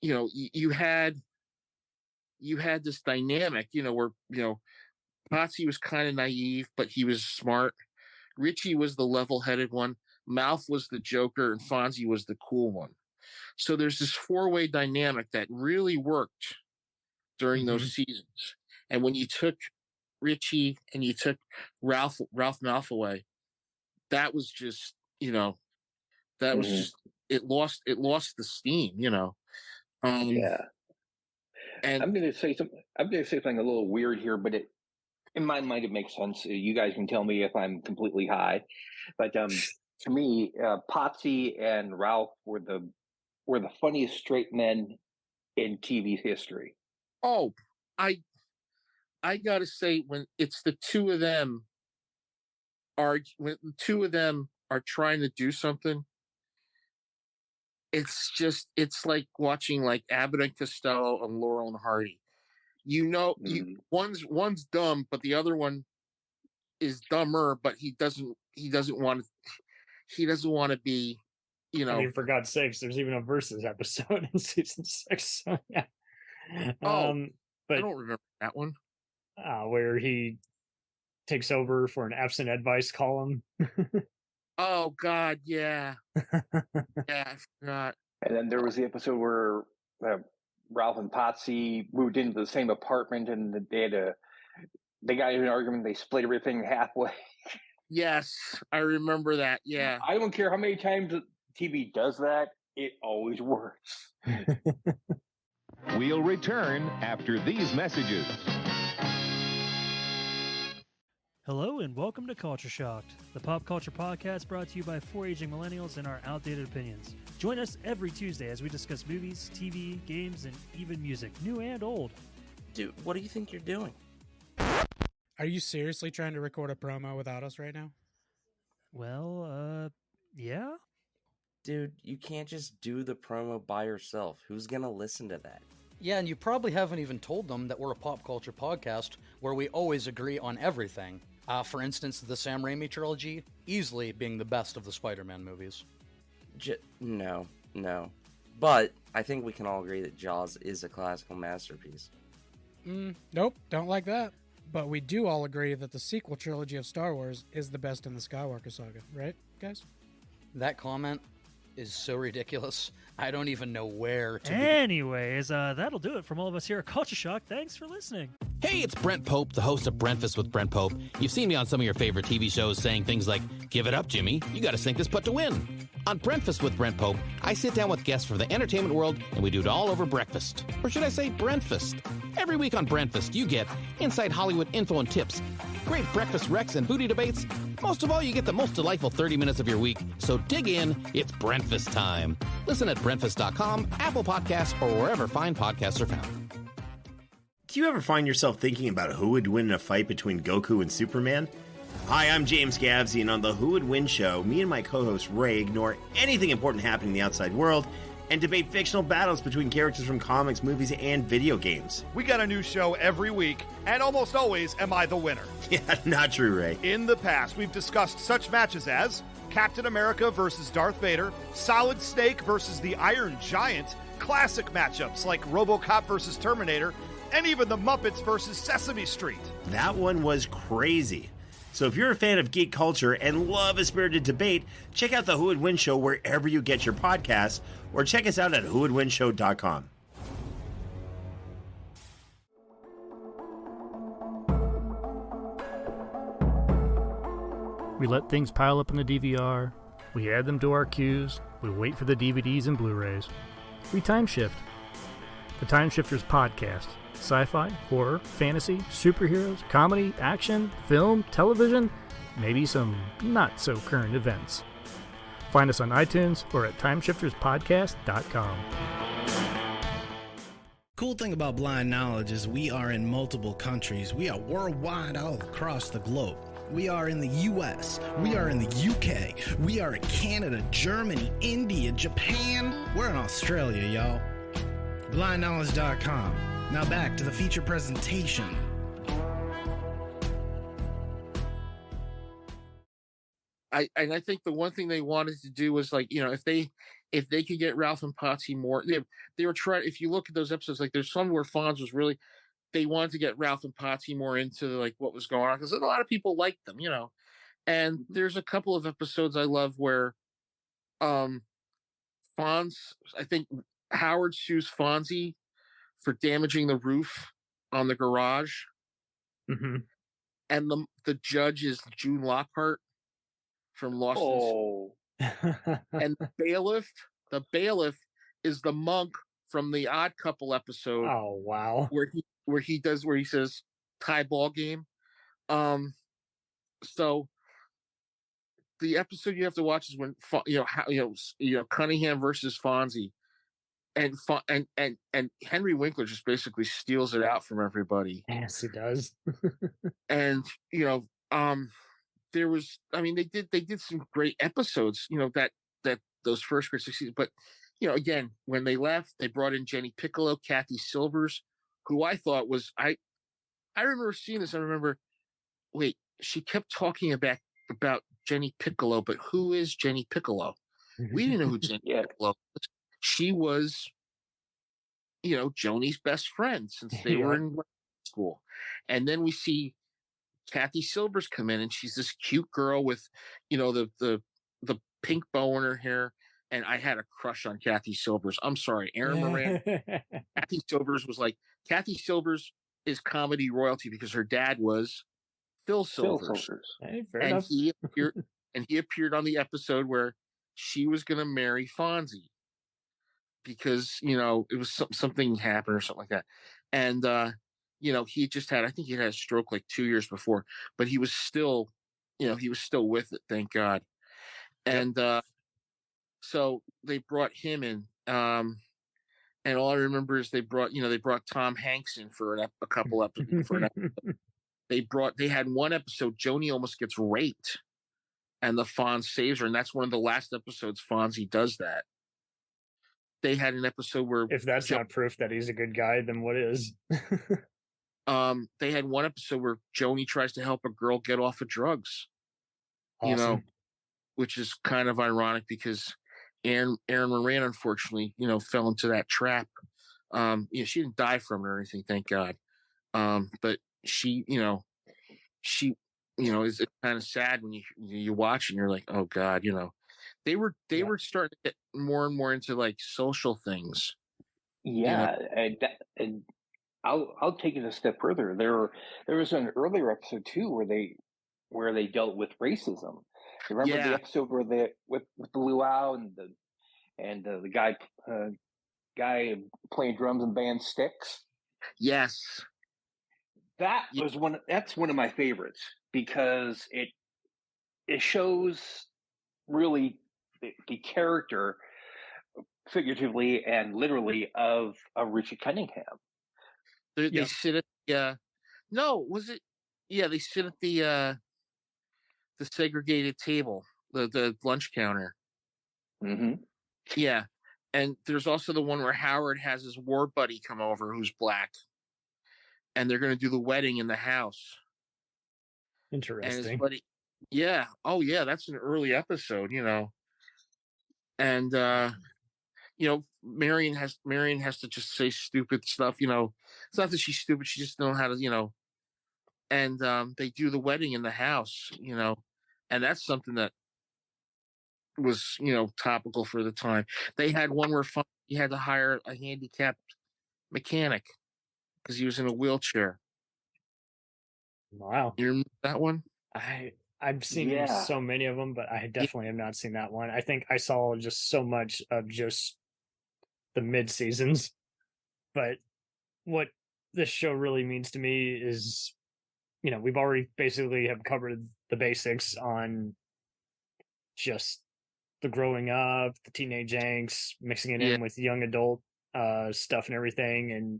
you had this dynamic, where Potsy was kind of naive, but he was smart. Richie was the level-headed one. Mouth was the joker, and Fonzie was the cool one. So there's this four-way dynamic that really worked during those seasons. And when you took Richie and you took Ralph Mouth away, that was just that was just it lost the steam. Yeah. And I'm going to say something a little weird here, but in my mind, it makes sense. You guys can tell me if I'm completely high, but to me, Potsy and Ralph were the funniest straight men in TV history. Oh, I gotta say, when it's the two of them are trying to do something, it's like watching like Abbott and Costello and Laurel and Hardy. One's dumb, but the other one is dumber, but he doesn't want to be, I mean, for God's sakes, there's even a Versus episode in season 6. So, yeah. But I don't remember that one. Where he takes over for an absent advice column. Oh God, yeah. Yeah, I forgot. And then there was the episode where Ralph and Potsy moved into the same apartment, and they got in an argument. They split everything halfway. Yes, I remember that. Yeah, I don't care how many times TV does that; it always works. We'll return after these messages. Hello and welcome to Culture Shocked, the pop culture podcast brought to you by four aging millennials and our outdated opinions. Join us every Tuesday as we discuss movies, TV, games, and even music, new and old. Dude, what do you think you're doing? Are you seriously trying to record a promo without us right now? Well, yeah. Dude, you can't just do the promo by yourself. Who's gonna listen to that? Yeah, and you probably haven't even told them that we're a pop culture podcast where we always agree on everything. For instance, the Sam Raimi trilogy easily being the best of the Spider-Man movies. No. But I think we can all agree that Jaws is a classical masterpiece. Nope, don't like that. But we do all agree that the sequel trilogy of Star Wars is the best in the Skywalker saga, right, guys? That comment is so ridiculous. I don't even know where to Anyways, that'll do it from all of us here at Culture Shock. Thanks for listening. Hey, it's Brent Pope, the host of Breakfast with Brent Pope. You've seen me on some of your favorite TV shows saying things like, "Give it up, Jimmy. You got to sink this putt to win." On Breakfast with Brent Pope, I sit down with guests from the entertainment world, and we do it all over breakfast. Or should I say Brentfast? Every week on Brentfast, you get inside Hollywood info and tips, great breakfast recs and booty debates. Most of all, you get the most delightful 30 minutes of your week. So dig in. It's Brentfast time. Listen at Brentfast.com, Apple Podcasts, or wherever fine podcasts are found. Do you ever find yourself thinking about who would win in a fight between Goku and Superman? Hi, I'm James Gavsey, and on the Who Would Win show, me and my co-host Ray ignore anything important happening in the outside world and debate fictional battles between characters from comics, movies, and video games. We got a new show every week, and almost always am I the winner. Yeah, not true, Ray. In the past, we've discussed such matches as Captain America versus Darth Vader, Solid Snake versus the Iron Giant, classic matchups like RoboCop versus Terminator, and even the Muppets versus Sesame Street. That one was crazy. So if you're a fan of geek culture and love a spirited debate, check out the Who Would Win show wherever you get your podcasts, or check us out at whowouldwinshow.com. We let things pile up in the DVR, we add them to our queues, we wait for the DVDs and Blu-rays. We time shift. The Time Shifters Podcast. Sci-fi, horror, fantasy, superheroes, comedy, action, film, television, maybe some not-so-current events. Find us on iTunes or at timeshifterspodcast.com. Cool thing about Blind Knowledge is we are in multiple countries. We are worldwide all across the globe. We are in the US, we are in the UK, we are in Canada, Germany, India, Japan. We're in Australia, y'all. BlindKnowledge.com. Now back to the feature presentation. I think the one thing they wanted to do was, like, if they could get Ralph and Patsy more, they were trying. If you look at those episodes, like, there's some where Fonz was really, they wanted to get Ralph and Patsy more into, like, what was going on, because a lot of people liked them, And there's a couple of episodes I love where Fonz, I think Howard sues Fonzie for damaging the roof on the garage. Mm-hmm. And the judge is June Lockhart from Lost. And the bailiff is the monk from the Odd Couple episode. Oh, wow. Where he says tie ball game. So the episode you have to watch is when Cunningham versus Fonzie. And Henry Winkler just basically steals it out from everybody. Yes, he does. And there was, they did some great episodes, that those first 6 seasons. But again, when they left, they brought in Jenny Piccolo, Kathy Silvers, who I thought was I remember seeing this. I remember, wait, she kept talking about Jenny Piccolo, but who is Jenny Piccolo? We didn't know who Jenny Piccolo was. She was, Joni's best friend since they were in school. And then we see Kathy Silvers come in, and she's this cute girl with, the pink bow in her hair. And I had a crush on Kathy Silvers. I'm sorry, Aaron Moran. Kathy Silvers was like, Kathy Silvers is comedy royalty because her dad was Phil Silvers. Hey, fair and enough. he appeared on the episode where she was going to marry Fonzie. Because, it was something happened or something like that. And, he just had, I think he had a stroke like 2 years before, but he was still, with it. Thank God. And, so they brought him in. And all I remember is they brought Tom Hanks in for a couple episodes. They had one episode, Joni almost gets raped and the Fonz saves her. And that's one of the last episodes Fonzie does that. they had an episode where if that's not proof that he's a good guy, then what is? They had one episode where Joni tries to help a girl get off of drugs. Awesome. You know, which is kind of ironic because Aaron Moran, unfortunately, you know, fell into that trap. You know, she didn't die from it or anything, thank God. But she, you know, it's kind of sad when you watch and you're like, oh God, you know, they were starting to get more and more into like social things. Yeah, you know? and I'll take it a step further. There was an earlier episode too where they dealt with racism. Remember the episode where they with the luau and the guy playing drums and band Styx? Yes. That's one of my favorites because it shows really the character, figuratively and literally, of Richard Cunningham. They sit at they sit at the segregated table, the lunch counter. Mm-hmm. Yeah. And there's also the one where Howard has his war buddy come over who's black. And they're going to do the wedding in the house. Interesting. And his buddy, yeah. Oh, yeah. That's an early episode, you know. And, you know, Marion has to just say stupid stuff, you know. It's not that she's stupid. She just knows how to, you know. And they do the wedding in the house, you know. And that's something that was, you know, topical for the time. They had one where he had to hire a handicapped mechanic because he was in a wheelchair. Wow. You remember that one? I've seen so many of them, but I definitely have not seen that one. I think I saw just so much of just the mid seasons. But what this show really means to me is, you know, we've already basically have covered the basics on just the growing up, the teenage angst, mixing it in with young adult stuff and everything, and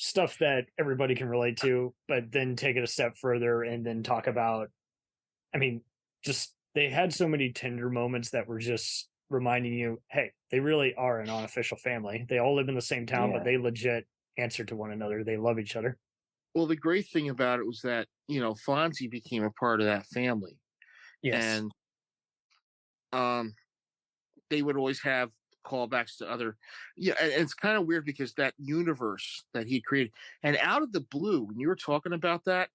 stuff that everybody can relate to, but then take it a step further and then talk about, I mean, just they had so many tender moments that were just reminding you, hey, they really are an unofficial family. They all live in the same town, but they legit answer to one another. They love each other. Well, the great thing about it was that, you know, Fonzie became a part of that family. Yes. And they would always have callbacks to other, and it's kind of weird because that universe that he created, and out of the blue, when you were talking about that,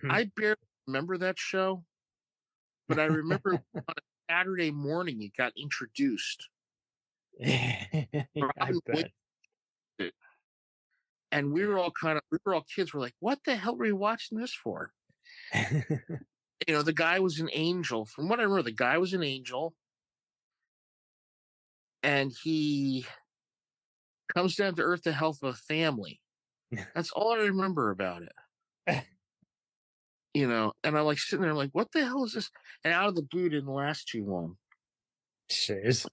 I barely remember that show, but I remember on a Saturday morning it got introduced. I bet. And we were all kids. We're like, what the hell were we watching this for? You know, the guy was an angel. From what I remember, the guy was an angel. And he comes down to earth to help a family. That's all I remember about it. You know, and I'm like sitting there like, what the hell is this? And out of the blue didn't last too long. Jeez.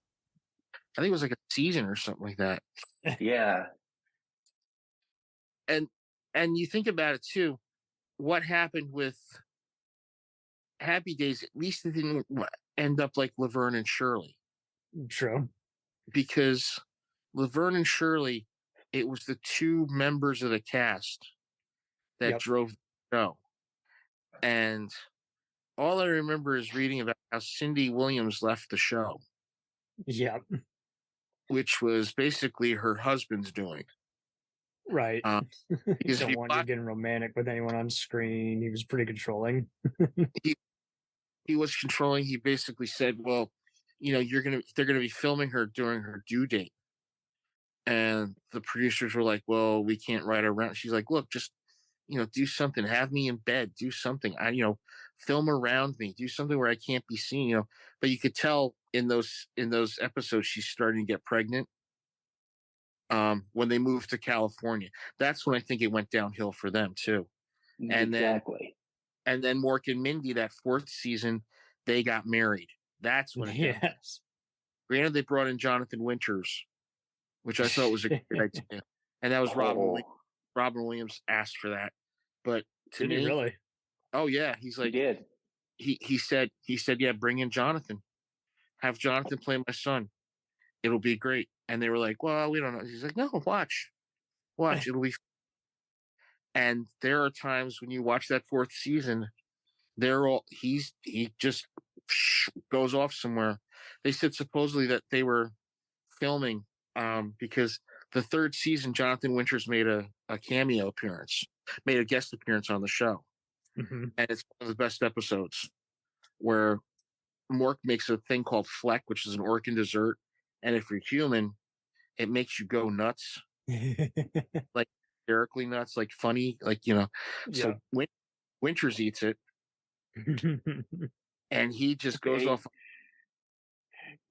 I think it was like a season or something like that. Yeah. And you think about it too, what happened with Happy Days, at least it didn't end up like Laverne and Shirley. True. Because Laverne and Shirley, it was the two members of the cast that drove the show. And all I remember is reading about how Cindy Williams left the show. Yeah. Which was basically her husband's doing. Right. You don't want you getting romantic with anyone on screen. He was pretty controlling. he was controlling. He basically said, well, you know, they're gonna be filming her during her due date. And the producers were like, well, we can't write around. She's like, look, just, you know, do something, have me in bed, do something. Film around me, do something where I can't be seen, you know. But you could tell in those episodes she's starting to get pregnant. When they moved to California, that's when I think it went downhill for them too. And then Mork and Mindy, that fourth season, they got married. That's when it got. Granted, they brought in Jonathan Winters, which I thought was a great idea, and that was Robin Williams asked for that. But to me, really? Oh yeah, he's like, he said, yeah, bring in Jonathan, have Jonathan play my son. It'll be great. And they were like, well, we don't know. He's like, no, watch, it'll be. And there are times when you watch that 4th season, he just goes off somewhere. They said supposedly that they were filming because the 3rd season, Jonathan Winters made a cameo appearance, made a guest appearance on the show. Mm-hmm. And it's one of the best episodes where Mork makes a thing called Fleck, which is an Orkin dessert. And if you're human, it makes you go nuts. Like hysterically nuts, like funny, like, you know. So Winters eats it. And he just goes off.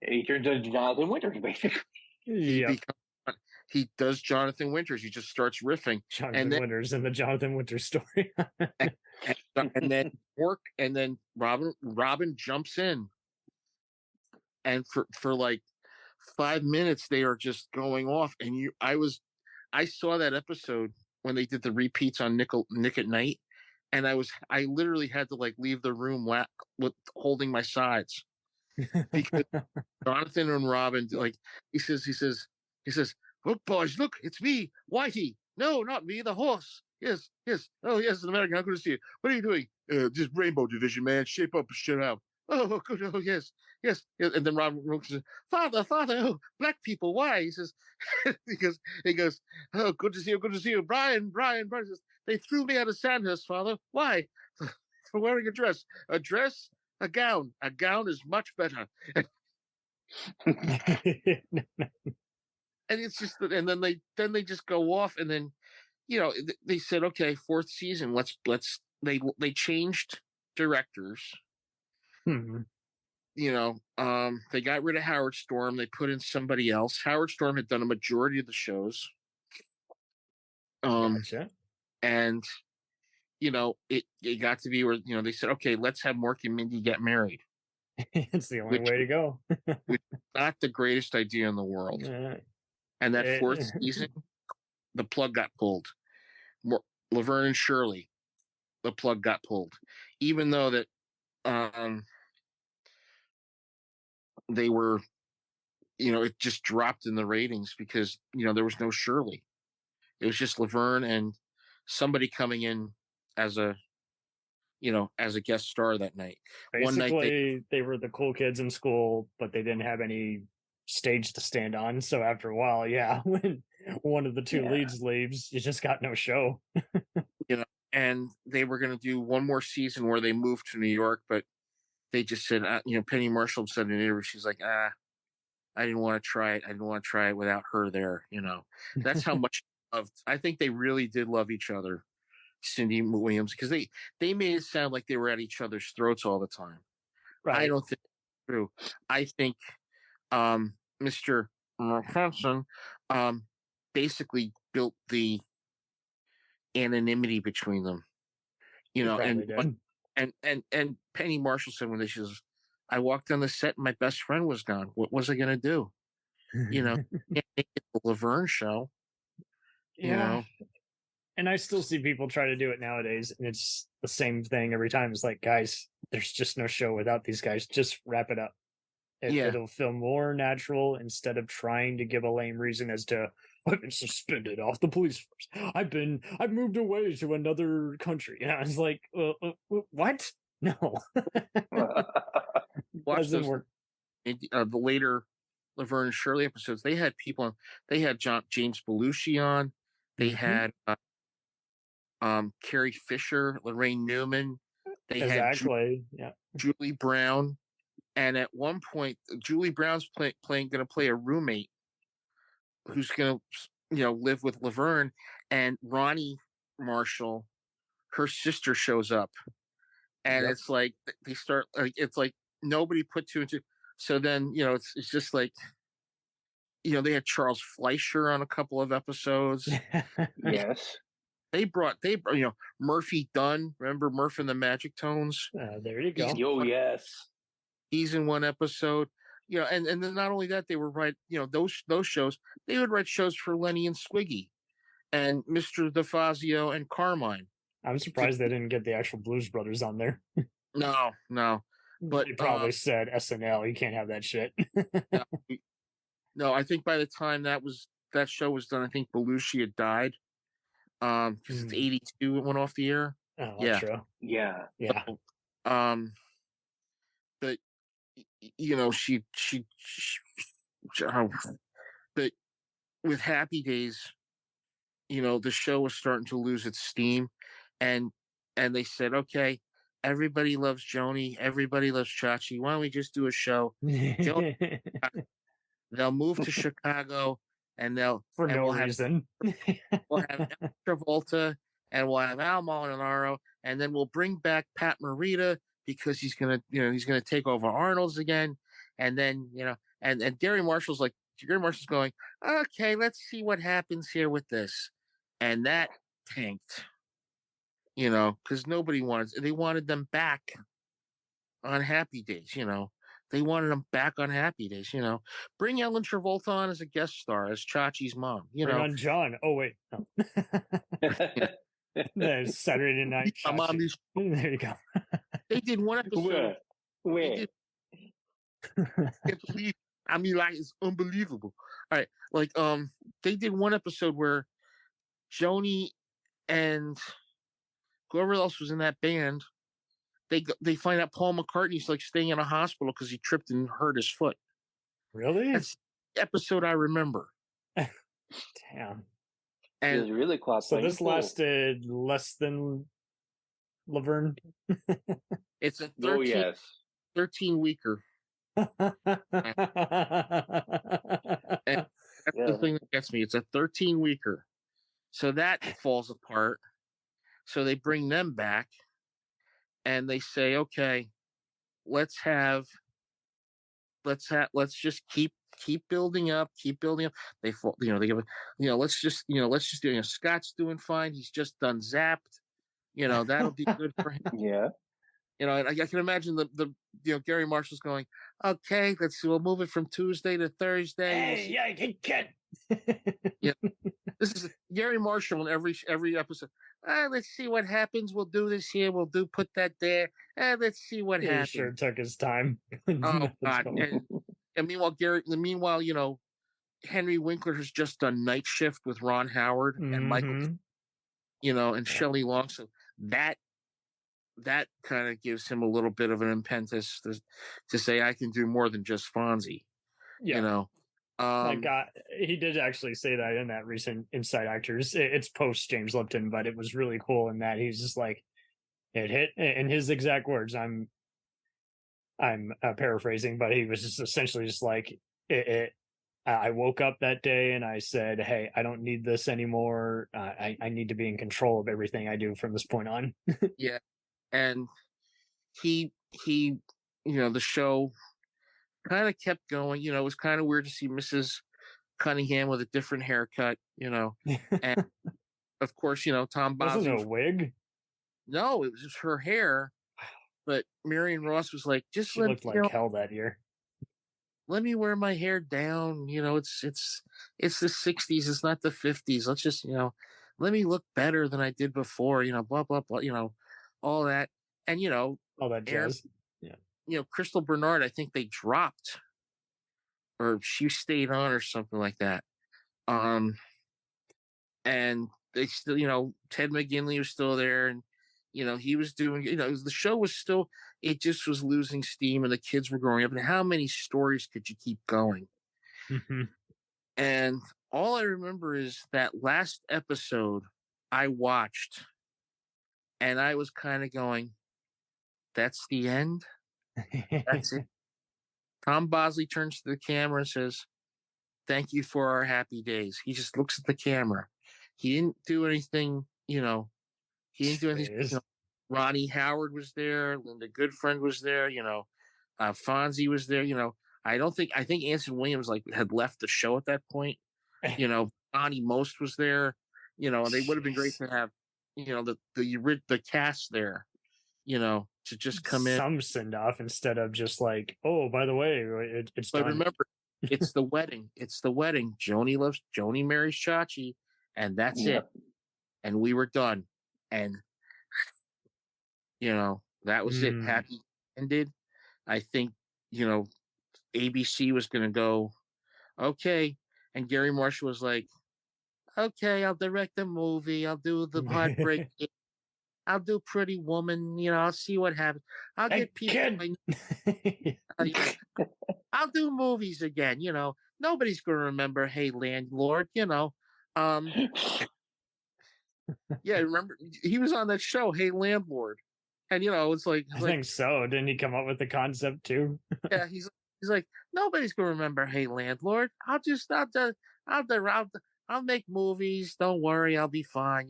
He turns into Jonathan Winters, basically. He does Jonathan Winters. He just starts riffing. Winters and the Jonathan Winters story. and then Robin jumps in, and for like 5 minutes they are just going off. And I saw that episode when they did the repeats on Nick at Night, and I literally had to like leave the room with holding my sides because Jonathan and Robin, like he says, look, boys, look, it's me, Whitey. No, not me, the horse. Yes. Oh, yes, an American. How good to see you. What are you doing? Just Rainbow Division, man. Shape up and shut out. Oh, good. Oh, yes. And then Robin says, Father, oh, black people, why? He says, he goes, oh, good to see you. Brian says, they threw me out of Sandhurst, Father. Why? For wearing a dress. A dress? A gown. A gown is much better. And it's just, and then they just go off, and then, you know, they said, okay, 4th season, they changed directors. Mm-hmm. You know, they got rid of Howard Storm. They put in somebody else. Howard Storm had done a majority of the shows. Gotcha. And, you know, it got to be where, you know, they said, okay, let's have Mork and Mindy get married. It's the only way to go. Which is not the greatest idea in the world. And that 4th season, the plug got pulled. Laverne and Shirley, the plug got pulled. Even though that they were, you know, it just dropped in the ratings because, you know, there was no Shirley. It was just Laverne and somebody coming in as a guest star that night. Basically, one night they were the cool kids in school, but they didn't have any stage to stand on. So after a while, when one of the two leads leaves, you just got no show. You know, and they were going to do one more season where they moved to New York, but they just said, you know, Penny Marshall said in an interview, she's like, I didn't want to try it. I didn't want to try it without her there. You know, that's how much I think they really did love each other, Cindy Williams, because they made it sound like they were at each other's throats all the time. Right. I don't think that's true. I think Mr. Hanson basically built the anonymity between them. You know, and Penny Marshall said when she says, I walked on the set and my best friend was gone. What was I going to do? You know, can't make it the Laverne show. You know? And I still see people try to do it nowadays, and it's the same thing every time. It's like, guys, there's just no show without these guys. Just wrap it up. It'll feel more natural instead of trying to give a lame reason as to I've been suspended off the police force. I've moved away to another country. And I was like, what? No. Watch those, work. The later Laverne and Shirley episodes. They had people on. They had James Belushi on. They had Carrie Fisher, Lorraine Newman. They had Julie Brown. And at one point, Julie Brown's going to play a roommate who's going to, live with Laverne. And Ronnie Marshall, her sister, shows up. And it's like they start. It's like nobody put two and two. So then, it's just like, they had Charles Fleischer on a couple of episodes. Yes. They brought, Murphy Dunn. Remember Murph and the Magic Tones? There you go. Yes. He's in one episode. And then not only that, they were those shows. They would write shows for Lenny and Squiggy, and Mr. DeFazio and Carmine. I'm surprised they didn't get the actual Blues Brothers on there. No. But they probably said SNL. You can't have that shit. No, I think by the time that show was done, I think Belushi had died. Because it's 82, it went off the air. Oh, yeah, true. Yeah. So, but but with Happy Days, the show was starting to lose its steam, and they said, okay, everybody loves Joni, everybody loves Chachi. Why don't we just do a show? They'll move to Chicago, and for no reason. We'll have Travolta, and we'll have Al Molinaro, and then we'll bring back Pat Morita because he's gonna take over Arnold's again, and then and Garry Marshall's going, okay, let's see what happens here with this, and that tanked, because nobody wanted them back on Happy Days, They wanted them back on Happy Days, Bring Ellen Travolta on as a guest star, as Chachi's mom, Bring on John. Oh, wait. No. There's Saturday Night Chachi. There you go. They did one episode. Where? I mean, like, it's unbelievable. All right. Like, they did one episode where Joni and whoever else was in that band, they find out Paul McCartney's like staying in a hospital because he tripped and hurt his foot. Really? That's the episode I remember. Damn. And it was really close. So this lasted less than Laverne. It's a 13 weeker. And that's the thing that gets me. It's a 13 weeker. So that falls apart. So they bring them back. And they say, okay, let's just keep building up. They give it, let's just do, Scott's doing fine. He's just done Zapped. That'll be good for him. Yeah. I can imagine the Garry Marshall's going, okay, we'll move it from Tuesday to Thursday. Hey, yeah, you can. This is Garry Marshall in every episode. Let's see what happens. We'll do this here. Put that there. Let's see what happens. He sure took his time. Oh God! And meanwhile, Henry Winkler has just done Night Shift with Ron Howard and Michael, and Shelley Long. So that kind of gives him a little bit of an impetus to say, I can do more than just Fonzie. Yeah. He did actually say that in that recent Inside Actors. It's post James Lipton, but it was really cool in that he's just like, it hit in his exact words. I'm paraphrasing, but he was just essentially just like, I woke up that day and I said, hey, I don't need this anymore. I need to be in control of everything I do from this point on. Yeah. And he the show kind of kept going. It was kind of weird to see Mrs. Cunningham with a different haircut, and of course, Tom Bosley. Wasn't a wig? No, it was just her hair. But Marion Ross was like, she looked like hell that year. Let me wear my hair down. It's the 60s. It's not the 50s. Let's just, let me look better than I did before, blah, blah, blah, all that. And, all that jazz. Yeah. Crystal Bernard, I think they dropped, or she stayed on or something like that. And they still, Ted McGinley was still there, and, he was doing, the show was still, it just was losing steam, and the kids were growing up. And how many stories could you keep going? Mm-hmm. And all I remember is that last episode I watched, and I was kind of going, that's the end? That's it? Tom Bosley turns to the camera and says, thank you for our happy days. He just looks at the camera. He didn't do anything, he didn't do anything. Ronnie Howard was there. Linda Goodfriend was there. Fonzie was there. I think Anson Williams had left the show at that point. Bonnie Most was there. They would have been great to have, the cast there, to just come in. Some send off instead of just like, oh, by the way, it's But done. remember, it's the wedding. It's the wedding. Joni marries Chachi, and that's it. And we were done. And that was it. Happy ended. I think, ABC was going to go okay. And Garry Marshall was like, okay, I'll direct the movie. I'll do the Heartbreak. I'll do Pretty Woman. I'll see what happens. I'll get people. I'll do movies again. Nobody's going to remember Hey Landlord. Yeah, remember he was on that show, Hey Landlord, and it's like I think so. Didn't he come up with the concept too? Yeah, he's like, nobody's gonna remember Hey Landlord. I'll make movies. Don't worry, I'll be fine.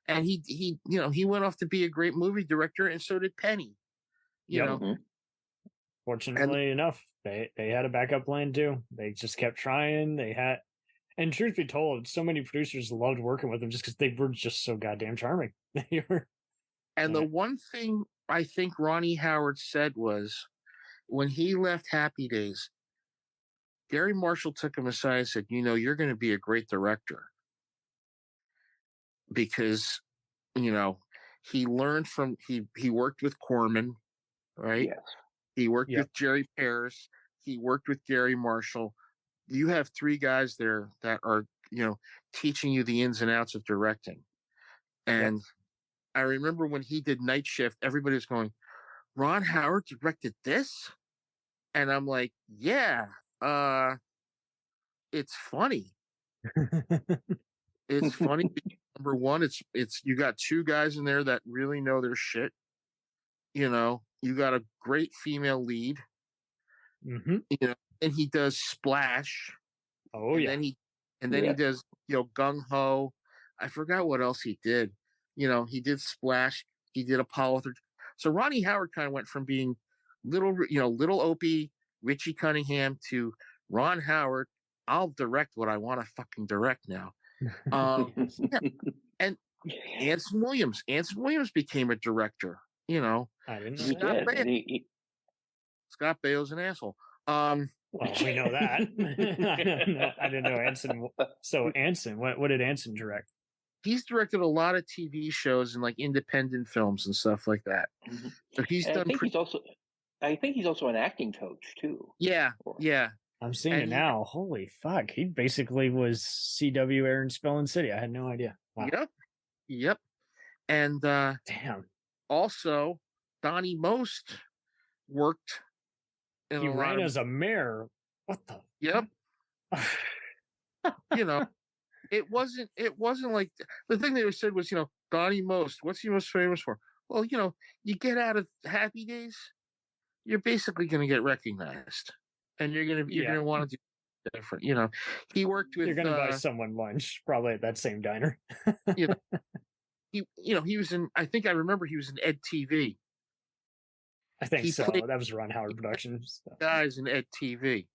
And he went off to be a great movie director, and so did Penny. Fortunately enough, they had a backup plan too. They just kept trying. And truth be told, so many producers loved working with them just because they were just so goddamn charming. And the one thing I think Ronnie Howard said was, when he left Happy Days, Garry Marshall took him aside and said, you're going to be a great director. Because, he learned from, he worked with Corman, right? Yes. He worked with Jerry Paris. He worked with Garry Marshall. You have three guys there that are, teaching you the ins and outs of directing. And I remember when he did Night Shift, everybody was going, Ron Howard directed this? And I'm like, yeah, it's funny. It's funny. Number one, it's you got two guys in there that really know their shit. You got a great female lead. Mm-hmm. And he does Splash. Oh, and then he does, Gung Ho. I forgot what else he did. He did Splash. He did Apollo 13. So Ronnie Howard kind of went from being little Opie, Richie Cunningham to Ron Howard. I'll direct what I want to fucking direct now. And Anson Williams. Anson Williams became a director. I didn't know that. Scott Baio's an asshole. Well, we know that. I didn't know Anson. So Anson, what did Anson direct? He's directed a lot of TV shows and like independent films and stuff like that. Mm-hmm. So he's done. I think he's also an acting coach too. Yeah. I'm seeing it now. Holy fuck! He basically was CW Aaron Spelling City. I had no idea. Wow. Yep. And damn. Also, Donnie Most worked. He ran as a mayor. What the? Yep. It wasn't like the thing they said was, Donnie Most, what's he most famous for? Well, you get out of Happy Days, you're basically going to get recognized, and you're going to want to do different. He worked with. You're going to buy someone lunch, probably at that same diner. He was in. I think I remember he was in Ed TV. I think so. That was Ron Howard Productions. Guys in Ed TV.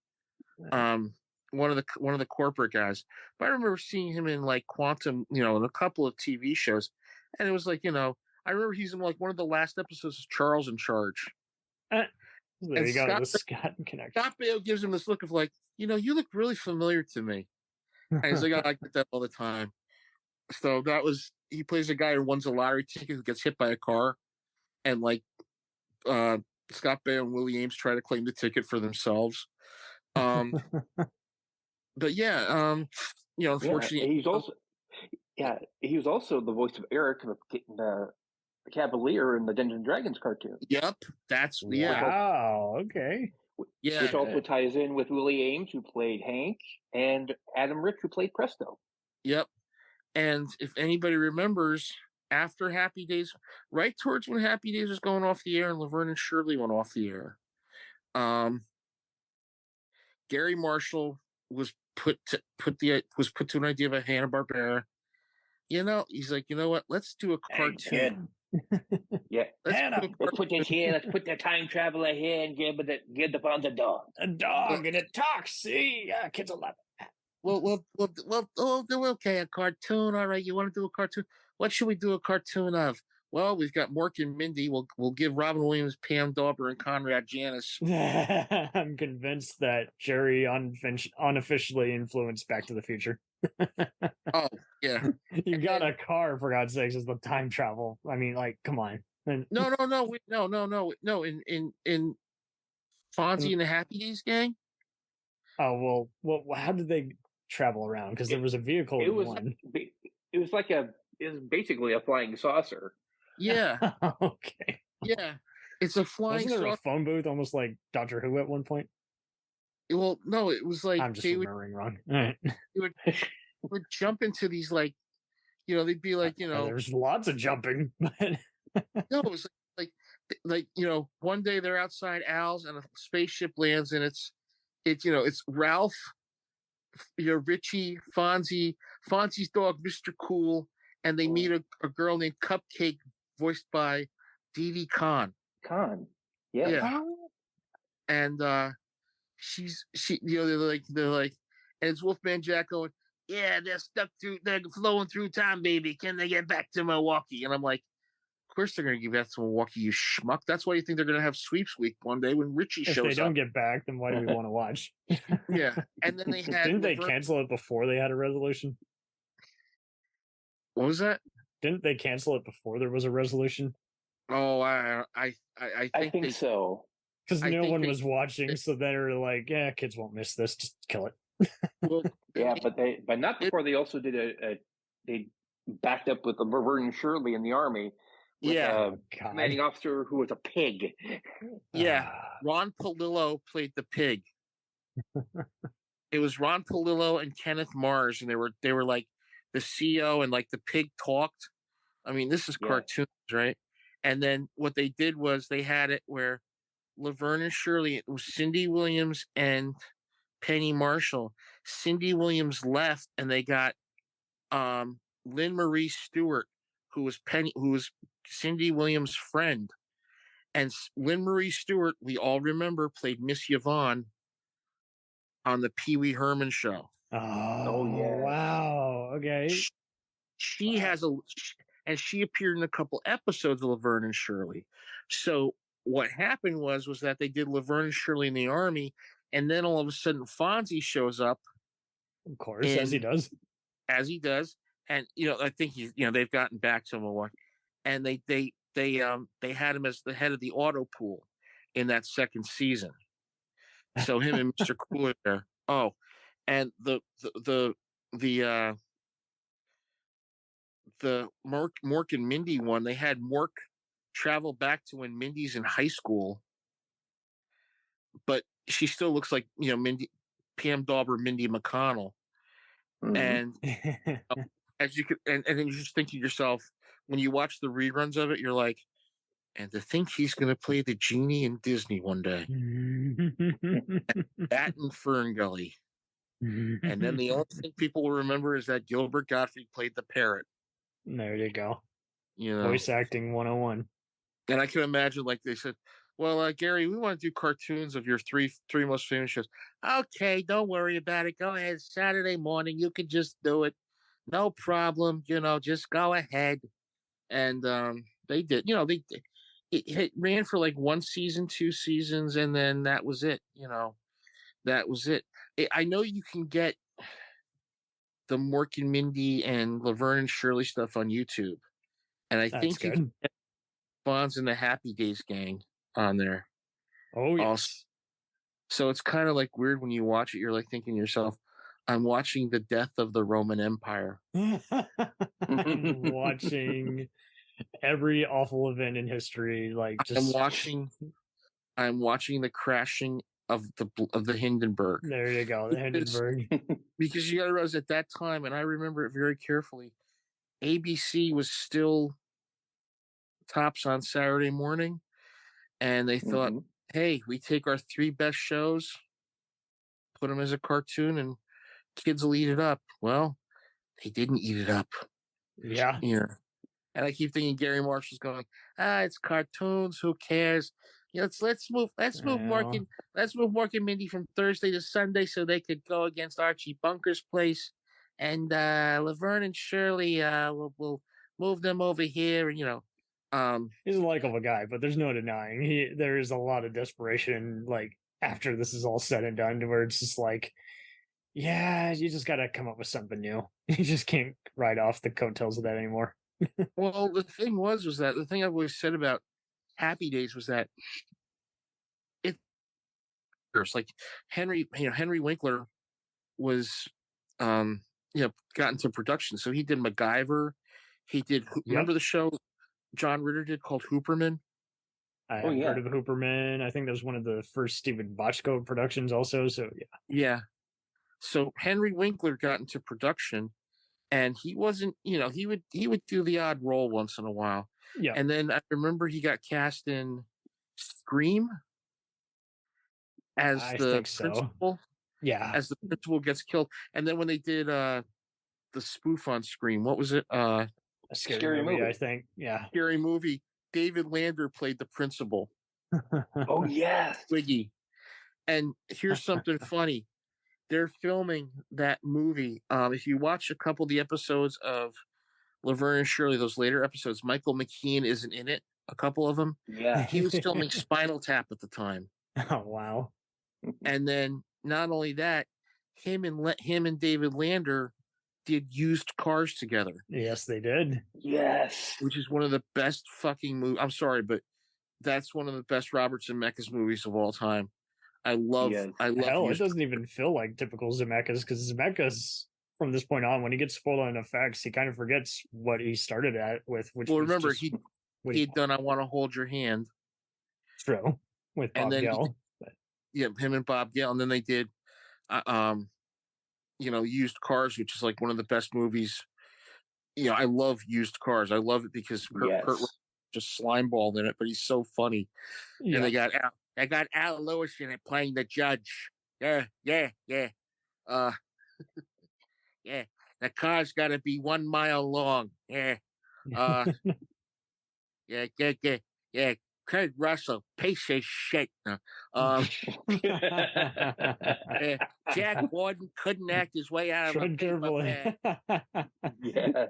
One of the corporate guys. But I remember seeing him in like Quantum, in a couple of TV shows, and it was like, I remember he's in like one of the last episodes of Charles in Charge. There you go, the Scott connection. Scott Baio gives him this look of like, you look really familiar to me, and he's like, I get that all the time. So he plays a guy who wins a lottery ticket who gets hit by a car, and like Scott Baio and Willie Ames try to claim the ticket for themselves. But unfortunately, he was also the voice of Eric, the Cavalier in the Dungeons and Dragons cartoon. Yep, that's wow. Okay, yeah, which also ties in with Willie Ames, who played Hank, and Adam Rich, who played Presto. Yep, and if anybody remembers, after Happy Days, right towards when Happy Days was going off the air, and Laverne and Shirley went off the air, Garry Marshall was put to an idea of a Hanna-Barbera. He's like, what? Let's do a cartoon. Let's put this here. Let's put the time traveler here and give the on the dog. A dog and it talks. See, yeah, kids will love it. Well, okay, a cartoon. All right, you want to do a cartoon? What should we do a cartoon of? Well, we've got Mork and Mindy. We'll give Robin Williams, Pam Dauber, and Conrad Janis. I'm convinced that Jerry unofficially influenced Back to the Future. Oh, yeah. You got a car, for God's sakes, as the time travel. I mean, like, come on. No. In Fonzie and the Happy Days gang, well, how did they travel around? Because there was a vehicle in one. It was basically a flying saucer. Yeah. Okay. Yeah. It's a flying Wasn't there saucer. a phone booth almost like Doctor Who at one point? Well, no, it was like I'm just remembering wrong. All right. They would jump into these they'd be like, there's lots of jumping, but no, it was like one day they're outside Al's and a spaceship lands and it's Ralph, Richie, Fonzie's dog, Mr. Cool, and they meet a girl named Cupcake, voiced by Dee Dee Khan. Yeah. And they're like, and it's Wolfman Jack going, yeah, they're flowing through time, baby. Can they get back to Milwaukee? And I'm like, of course they're going to get back to Milwaukee, you schmuck. That's why you think they're going to have Sweeps Week one day when Richie shows up. If they don't get back, then why do we want to watch? Yeah. And then they had... Didn't they cancel it before they had a resolution? What was that? Didn't they cancel it before there was a resolution? Oh, I think so. Because no one was watching, so they're like, yeah, kids won't miss this. Just kill it. Well, yeah, but not before they also did they backed up with the Laverne and Shirley in the Army. With a commanding officer who was a pig. Yeah, Ron Palillo played the pig. It was Ron Palillo and Kenneth Mars, and they were like the CEO, and like the pig talked. I mean, this is cartoons, right? And then what they did was they had it where Laverne and Shirley, it was Cindy Williams and Penny Marshall. Cindy Williams left, and they got Lynn Marie Stewart, who was Cindy Williams' friend. And Lynn Marie Stewart, we all remember, played Miss Yvonne on the Pee Wee Herman show. Oh yeah! Wow. Okay. She has and she appeared in a couple episodes of Laverne and Shirley. So what happened was that they did Laverne and Shirley in the Army, and then all of a sudden Fonzie shows up. Of course, as he does. As he does. And I think they've gotten back to him, and they had him as the head of the auto pool in that second season. So him and Mr. Cool are there. Oh, and the Mork and Mindy one, they had Mork travel back to when Mindy's in high school, but she still looks like Mindy, Pam Dauber, Mindy McConnell, and. As you could, and then you just think to yourself, when you watch the reruns of it, you're like, and to think he's going to play the genie in Disney one day. That and Fern Gully. And then the only thing people will remember is that Gilbert Gottfried played the parrot. There you go. Voice acting 101. And I can imagine, like they said, well, Gary, we want to do cartoons of your three most famous shows. Okay, don't worry about it. Go ahead. Saturday morning, you can just do it. No problem, just go ahead. And they did, it ran for like one season, 2 seasons, and then that was it. That was it. I know you can get the Mork and Mindy and Laverne and Shirley stuff on YouTube. And I think you can get Fonz and the Happy Days gang on there. Oh, yes. Also. So it's kind of like weird when you watch it. You're like thinking to yourself, I'm watching the death of the Roman Empire. I'm watching every awful event in history. I'm watching the crashing of the Hindenburg. There you go, the Hindenburg. Because you got to realize at that time, and I remember it very carefully, ABC was still tops on Saturday morning, and they thought, hey, we take our 3 best shows, put them as a cartoon, and kids will eat it up. Well, they didn't eat it up. Yeah. And I keep thinking Garry Marshall's going, it's cartoons. Who cares? Let's move Mork and Mindy from Thursday to Sunday so they could go against Archie Bunker's place, and Laverne and Shirley will move them over here. And he's a likable guy, but there's no denying there is a lot of desperation. Like after this is all said and done, to where it's just like, yeah, you just got to come up with something new. You just can't ride off the coattails of that anymore. Well, the thing was that the thing I've always said about Happy Days was that years. Like Henry Winkler was, got into production. So he did MacGyver. He did, remember the show John Ritter did called Hooperman? I have heard of Hooperman. I think that was one of the first Stephen Bochco productions also. So yeah. So Henry Winkler got into production, and he wasn't, he would do the odd role once in a while. Yeah. And then I remember he got cast in Scream as the principal. Yeah. As the principal gets killed. And then when they did the spoof on Scream, what was it? A scary movie, I think. Yeah. Scary Movie. David Lander played the principal. Oh, yes. Twiggy. And here's something funny. They're filming that movie. If you watch a couple of the episodes of Laverne and Shirley, those later episodes, Michael McKean isn't in it. A couple of them. Yeah. He was filming Spinal Tap at the time. Oh, wow. And then not only that, him and David Lander did Used Cars together. Yes, they did. Yes. Which is one of the best fucking movies. I'm sorry, but that's one of the best Robert Zemeckis movies of all time. I love. Hell, it doesn't even feel like typical Zemeckis, because Zemeckis, from this point on, when he gets spoiled on effects, he kind of forgets what he started with. Which remember, he'd done "I Want to Hold Your Hand." True, with Bob Gale. Him and Bob Gale, and then they did, Used Cars, which is like one of the best movies. I love Used Cars. I love it because Kurt just slimeballed in it, but he's so funny. Yeah. And I got Al Lewis in it playing the judge. Yeah. Yeah. The car's got to be 1 mile long. Yeah. Yeah. Kurt Russell, piece of shit. Jack Warden couldn't act his way out of a paper bag. Yeah.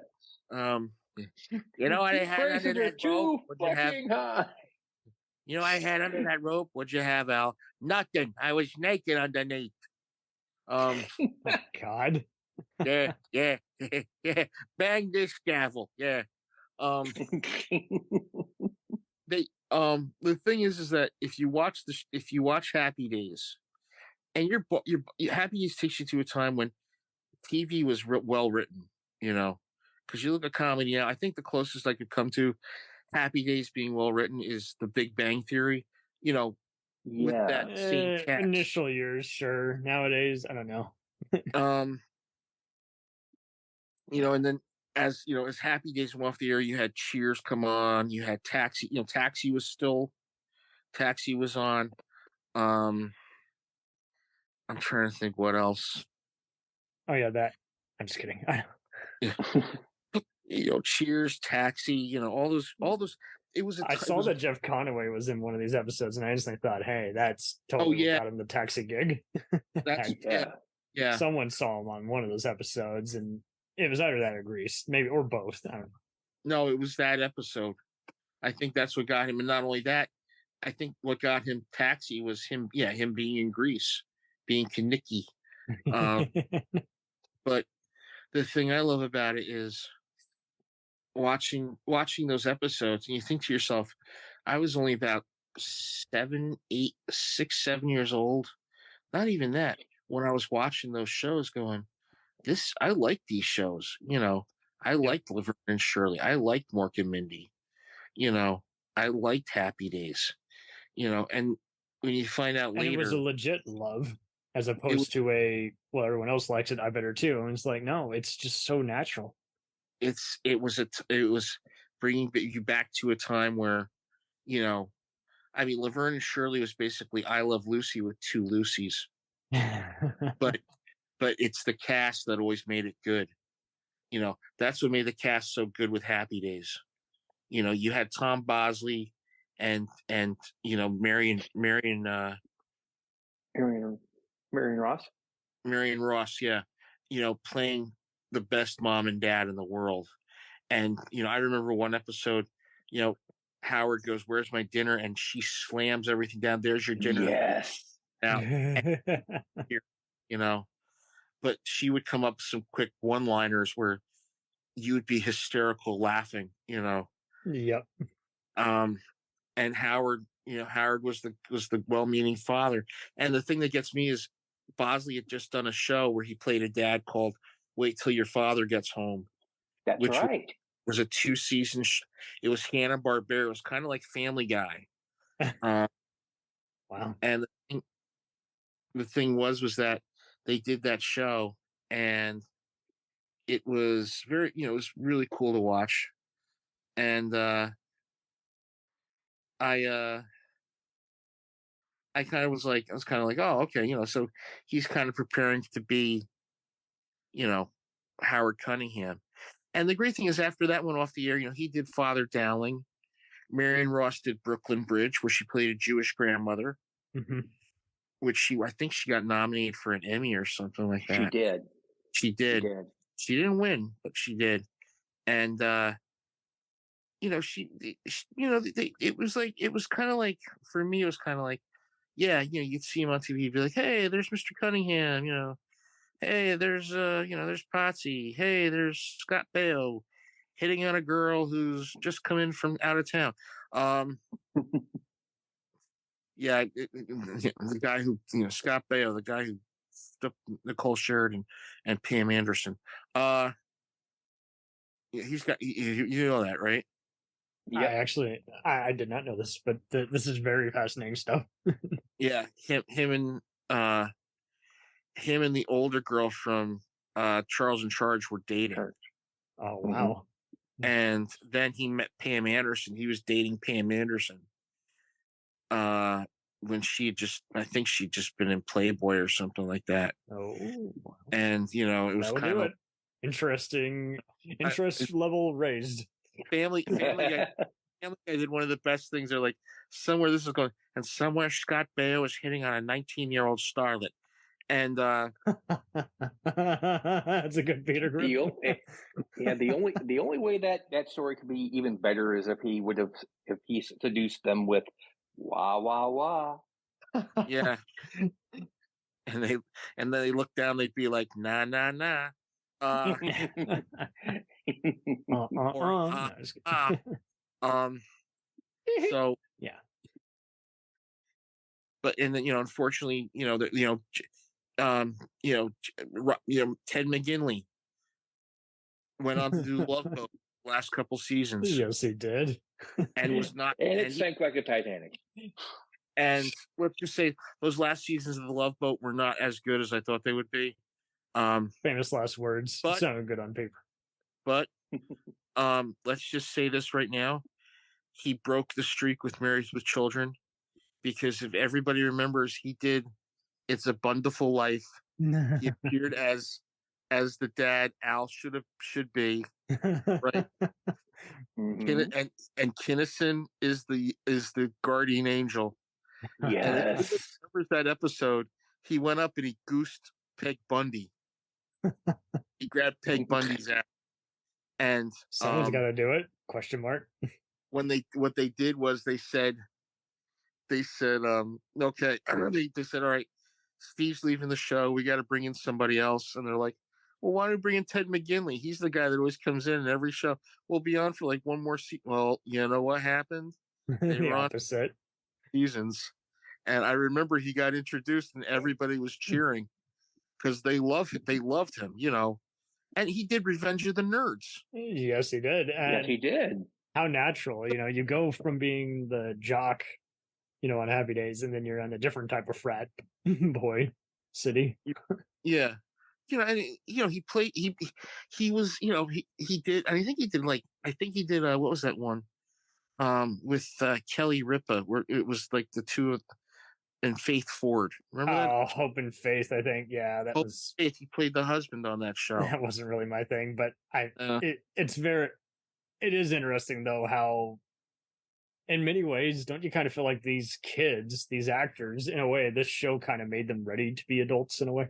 You know what I had under that rope? What'd you have? You know I had under that rope? What'd you have, Al? Nothing. I was naked underneath. Oh, God. Yeah. Bang this gavel. Yeah. The thing is that if you watch Happy Days, and your Happy Days takes you to a time when TV was well written, because you look at comedy now. I think the closest I could come to Happy Days being well written is The Big Bang Theory. With that same cast. Initial years, sure. Nowadays, I don't know. And then as Happy Days went off the air, you had Cheers come on, you had Taxi. Taxi was on. I'm trying to think what else. Oh yeah, that. I'm just kidding. Cheers, Taxi. All those. It was. I saw that Jeff Conaway was in one of these episodes, and I just thought, hey, that's totally got him the Taxi gig. That's yeah. Someone saw him on one of those episodes, and it was either that or Grease, maybe, or both. I don't know. No, it was that episode. I think that's what got him, and not only that, I think what got him Taxi was him being in Grease, being Kenickie. But the thing I love about it is watching those episodes, and you think to yourself, I was only about 7 years old, not even that, when I was watching those shows, going, I like these shows. I liked Laverne and Shirley. I liked Mork and Mindy. I liked Happy Days. And when you find out later, it was a legit love, as opposed to everyone else likes it, I better too. And it's like, no, it's just so natural. It was bringing you back to a time where, Laverne and Shirley was basically I Love Lucy with two Lucys, but it's the cast that always made it good. That's what made the cast so good with Happy Days. You had Tom Bosley and Marion Ross. Marion Ross, yeah. Playing the best mom and dad in the world. And, I remember one episode, Howard goes, "Where's my dinner?" And she slams everything down. "There's your dinner." Yes. Now, but she would come up with some quick one-liners where you would be hysterical laughing, Yep. And Howard, Howard was the well-meaning father. And the thing that gets me is Bosley had just done a show where he played a dad called "Wait Till Your Father Gets Home." That's which right. Was a 2-season. It was Hanna-Barbera. It was kind of like Family Guy. Wow. And the thing was that they did that show, and it was very, it was really cool to watch. And I was kind of like, oh, okay, so he's kind of preparing to be, Howard Cunningham. And the great thing is, after that went off the air, he did Father Dowling. Marion Ross did Brooklyn Bridge, where she played a Jewish grandmother, which I think she got nominated for an Emmy or something like that. She did. She did. She didn't win, but she did. And it was kind of like, for me, it was kind of like, yeah, you'd see him on TV, you'd be like, hey, there's Mr. Cunningham, hey, there's there's Potsy, hey, there's Scott Baio hitting on a girl who's just come in from out of town. Yeah, the guy who, Scott Baio, the guy who stuck Nicole Sheridan and Pam Anderson. He's got, you know that, right? Yeah, I did not know this, but this is very fascinating stuff. Yeah, him and the older girl from Charles in Charge were dating. Oh wow! And then he met Pam Anderson. He was dating Pam Anderson when I think she'd just been in Playboy or something like that. Oh, and it was kind of interesting. Interest level raised. Family Guy did one of the best things. They're like, somewhere this is going, and somewhere Scott Baio is hitting on a 19-year-old starlet. And that's a good Peter Griffin. The only way that story could be even better is if he seduced them with wah wah wah. Yeah. And then they look down, they'd be like, nah nah nah. So yeah. But unfortunately, Ted McGinley went on to do Love Boat last couple seasons. Yes, he did. And was not. And it sank like a Titanic. And let's just say those last seasons of the Love Boat were not as good as I thought they would be. Famous last words. Sounded good on paper. But let's just say this right now. He broke the streak with Married with Children, because if everybody remembers, he did It's a Bundleful Life. He appeared as the dad Al should be, right? And Kinnison is the guardian angel. Yes. And remembers that episode? He went up and he goosed Peg Bundy. He grabbed Peg Bundy's ass, and someone's got to do it? Question mark. What they did was they said, okay, they said, all right, Steve's leaving the show. We got to bring in somebody else. And they're like, well, why don't we bring in Ted McGinley? He's the guy that always comes in every show. We'll be on for like one more season. Well, you know what happened? They were opposite seasons. And I remember he got introduced and everybody was cheering because they loved him, and he did Revenge of the Nerds. Yes, he did. And yes, he did. How natural, you go from being the jock, on Happy Days, and then you're on a different type of frat boy city. Yeah. And he played, he was, he did, I think he did what was that one? With Kelly Ripa, where it was like the two of, and Faith Ford. Remember that? Oh, Hope and Faith, I think. Yeah, that was Faith. He played the husband on that show. That wasn't really my thing, but it is interesting though how, in many ways, don't you kind of feel like these kids, these actors, in a way, this show kind of made them ready to be adults in a way?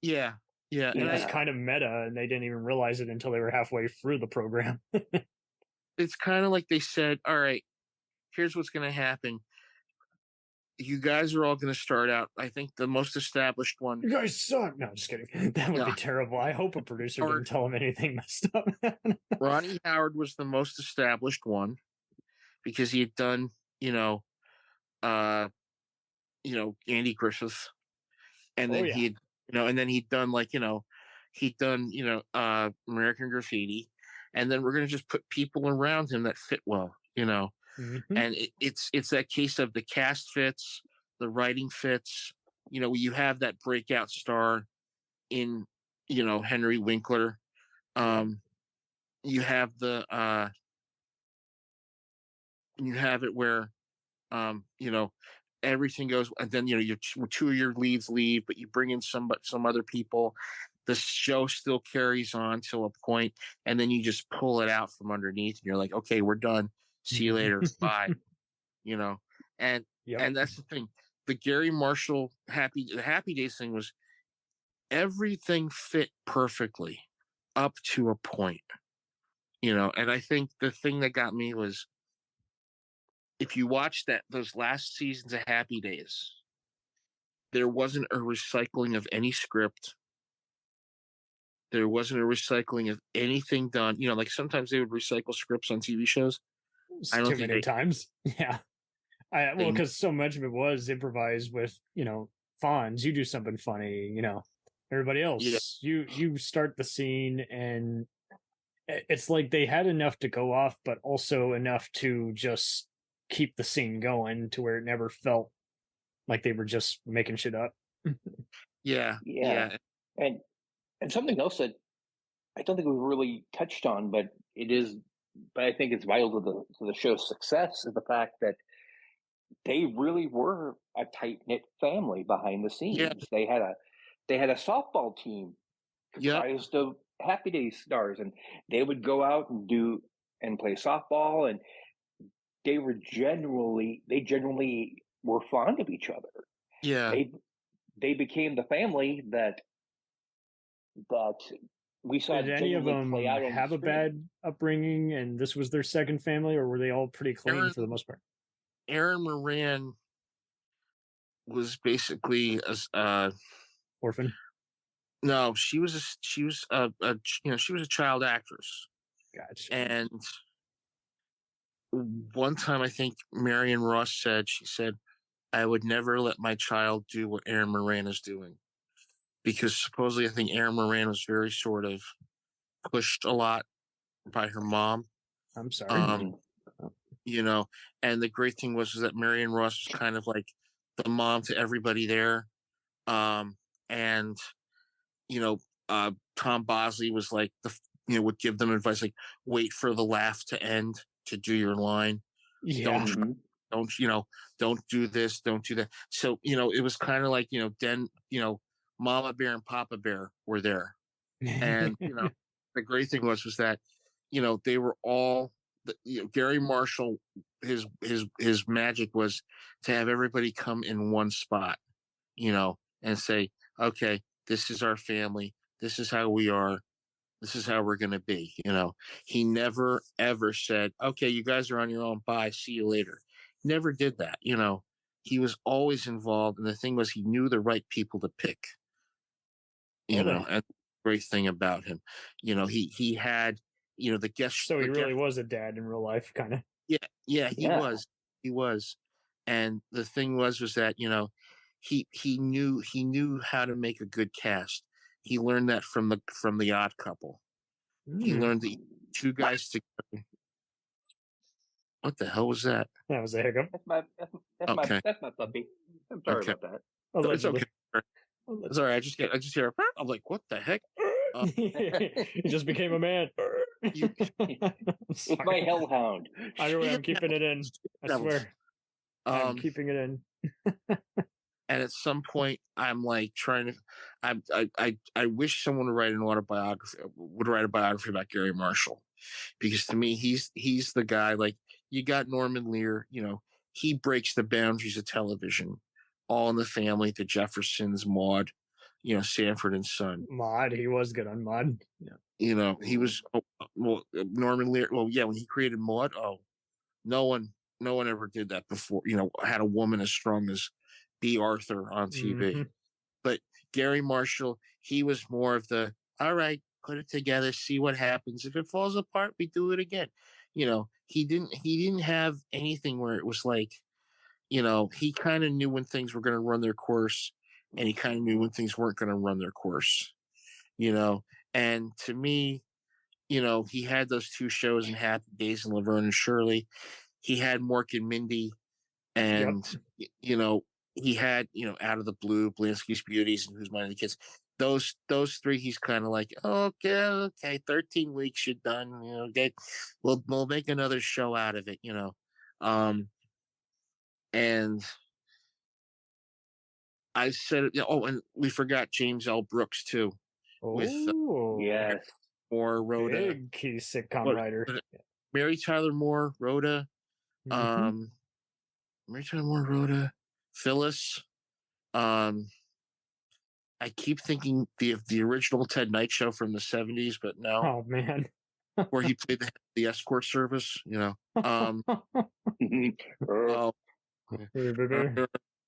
Yeah. And it's kind of meta, and they didn't even realize it until they were halfway through the program. It's kind of like they said, all right, here's what's going to happen. You guys are all going to start out. I think the most established one. You guys suck. No, just kidding. That would be terrible. I hope a producer didn't tell him anything messed up. Ronnie Howard was the most established one because he had done, Andy Griffith, and then he'd done American Graffiti, and then we're gonna just put people around him that fit well, and it's that case of the cast fits, the writing fits. You have that breakout star in Henry Winkler. You have you have it where everything goes, and then your two of your leads leave, but you bring in some other people. The show still carries on till a point, and then you just pull it out from underneath, and you're like, okay, we're done. See you later. Bye. And that's the thing. The Garry Marshall Happy Days thing was everything fit perfectly up to a point. And I think the thing that got me was, if you watch those last seasons of Happy Days, there wasn't a recycling of any script. There wasn't a recycling of anything done. Like sometimes they would recycle scripts on TV shows. I don't think many times. Yeah. Because so much of it was improvised with, Fonz, you do something funny, everybody else, you start the scene, and it's like they had enough to go off, but also enough to just keep the scene going to where it never felt like they were just making shit up. Yeah. And something else that I don't think we've really touched on, but I think it's vital to the show's success, is the fact that they really were a tight-knit family behind the scenes. Yeah. They had a softball team comprised of Happy Days stars, and they would go out and play softball, and they generally were fond of each other. Yeah. They became the family that we saw. Did any of them have a bad upbringing, and this was their second family, or were they all pretty clean for the most part? Erin Moran was basically a orphan. No, she was a child actress. Gotcha. And one time, I think Marion Ross said, I would never let my child do what Erin Moran is doing, because supposedly I think Erin Moran was very sort of pushed a lot by her mom. I'm sorry. And the great thing was that Marion Ross was kind of like the mom to everybody there. And Tom Bosley was like would give them advice, like, wait for the laugh to end to do your line. Yeah. Don't do this, don't do that. So, it was kind of like, Mama Bear and Papa Bear were there. And, the great thing was that, they were all, Garry Marshall, his magic was to have everybody come in one spot, and say, okay, this is our family. This is how we are. This is how we're going to be. He never, ever said, okay, you guys are on your own. Bye. See you later. Never did that. He was always involved. And the thing was, he knew the right people to pick, and the great thing about him, he had, the guest. So he really was a dad in real life, kind of. Yeah, he was. And the thing was that, he knew how to make a good cast. He learned that from the Odd Couple. He learned the two guys together. What the hell was that? That was a hiccup. That's my puppy. I'm sorry about that. It's okay. Sorry, I just hear. I'm like, what the heck? He just became a man. It's my hellhound. I'm keeping it in. I swear. I'm keeping it in. And at some point, I'm like I wish someone would write a biography about Garry Marshall, because to me, he's the guy. Like, you got Norman Lear, he breaks the boundaries of television, All in the Family, The Jeffersons, Maude, Sanford and Son. Maude, he was good on Maude. Yeah. He was Norman Lear. Well, yeah, when he created Maude, no one ever did that before. Had a woman as strong as B. Arthur on TV. Mm-hmm. But Garry Marshall, he was more of the, all right, put it together, see what happens. If it falls apart, we do it again. He didn't have anything where it was like, he kind of knew when things were going to run their course, and he kind of knew when things weren't going to run their course. And to me, he had those two shows in Happy Days and Laverne and Shirley. He had Mork and Mindy, and he had Out of the Blue, Blansky's Beauties, and Who's Minding the Kids. Those three, he's kind of like, okay, 13 weeks, you're done. We'll make another show out of it. And I said, and we forgot James L. Brooks too, with yes, Moore, Rhoda, big key sitcom writer. Mary Tyler Moore, Rhoda, Mary Tyler Moore, Rhoda, Phyllis. I keep thinking the original Ted Knight Show from the 70s, but no. Oh man, where he played the escort service.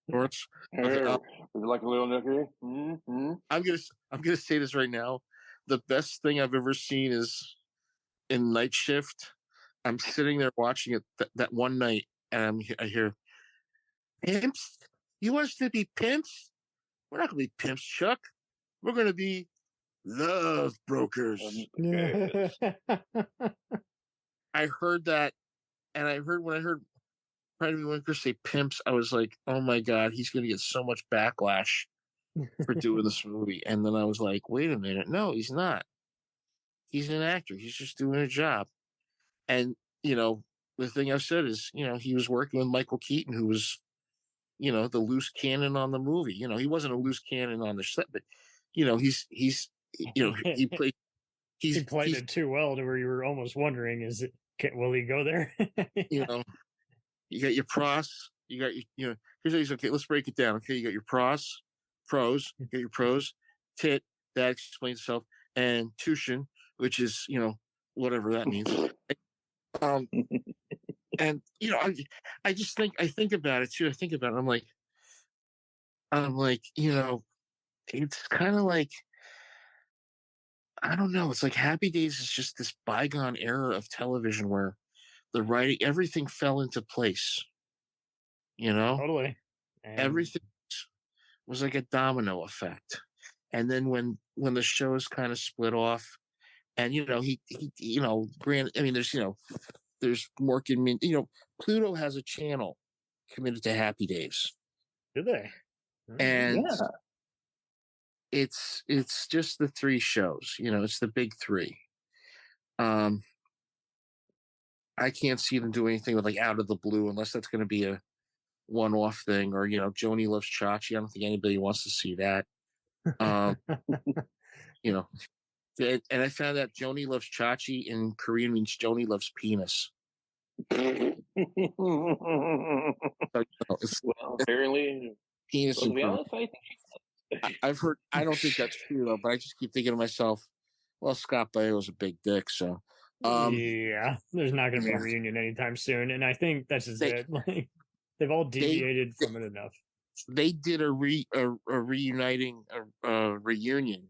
Shorts. Like a little nookie. Mm-hmm. I'm gonna say this right now. The best thing I've ever seen is in Night Shift. I'm sitting there watching it that one night, and I hear, "Pimps? You want us to be pimps? We're not gonna be pimps, Chuck. We're gonna be love brokers." I heard that, and when I heard Freddie Winker say pimps, I was like, oh my God, he's going to get so much backlash for doing this movie. And then I was like, wait a minute. No, he's not. He's an actor. He's just doing a job. And, the thing I've said is, he was working with Michael Keaton, who was, the loose cannon on the movie. He wasn't a loose cannon on the set, but, he played. He played it too well to where you were almost wondering, will he go there? You got your pros, you got your, here's okay, let's break it down. Okay, you got your pros, you got your pros, tit, that explains itself, and tushin, which is, whatever that means. And, I just think about it too. I think about it. I'm like, it's kind of like, I don't know. It's like Happy Days is just this bygone era of television where the writing, everything fell into place. Totally. Everything was like a domino effect. And then when the shows kind of split off, and he there's Mork and Mindy. Pluto has a channel committed to Happy Days. Do they? And it's just the three shows. It's the big three. I can't see them do anything with like Out of the Blue unless that's going to be a one-off thing, or Joni Loves Chachi. I don't think anybody wants to see that. And I found out Joni Loves Chachi in Korean means Joni loves penis. Well, apparently, penis. To be honest, I've heard. I don't think that's true though, but I just keep thinking to myself, well, Scott Baio's a big dick, so. Yeah, there's not going to be a reunion anytime soon, and I think that's just it. Like, they've all deviated from it enough. They did a reuniting reunion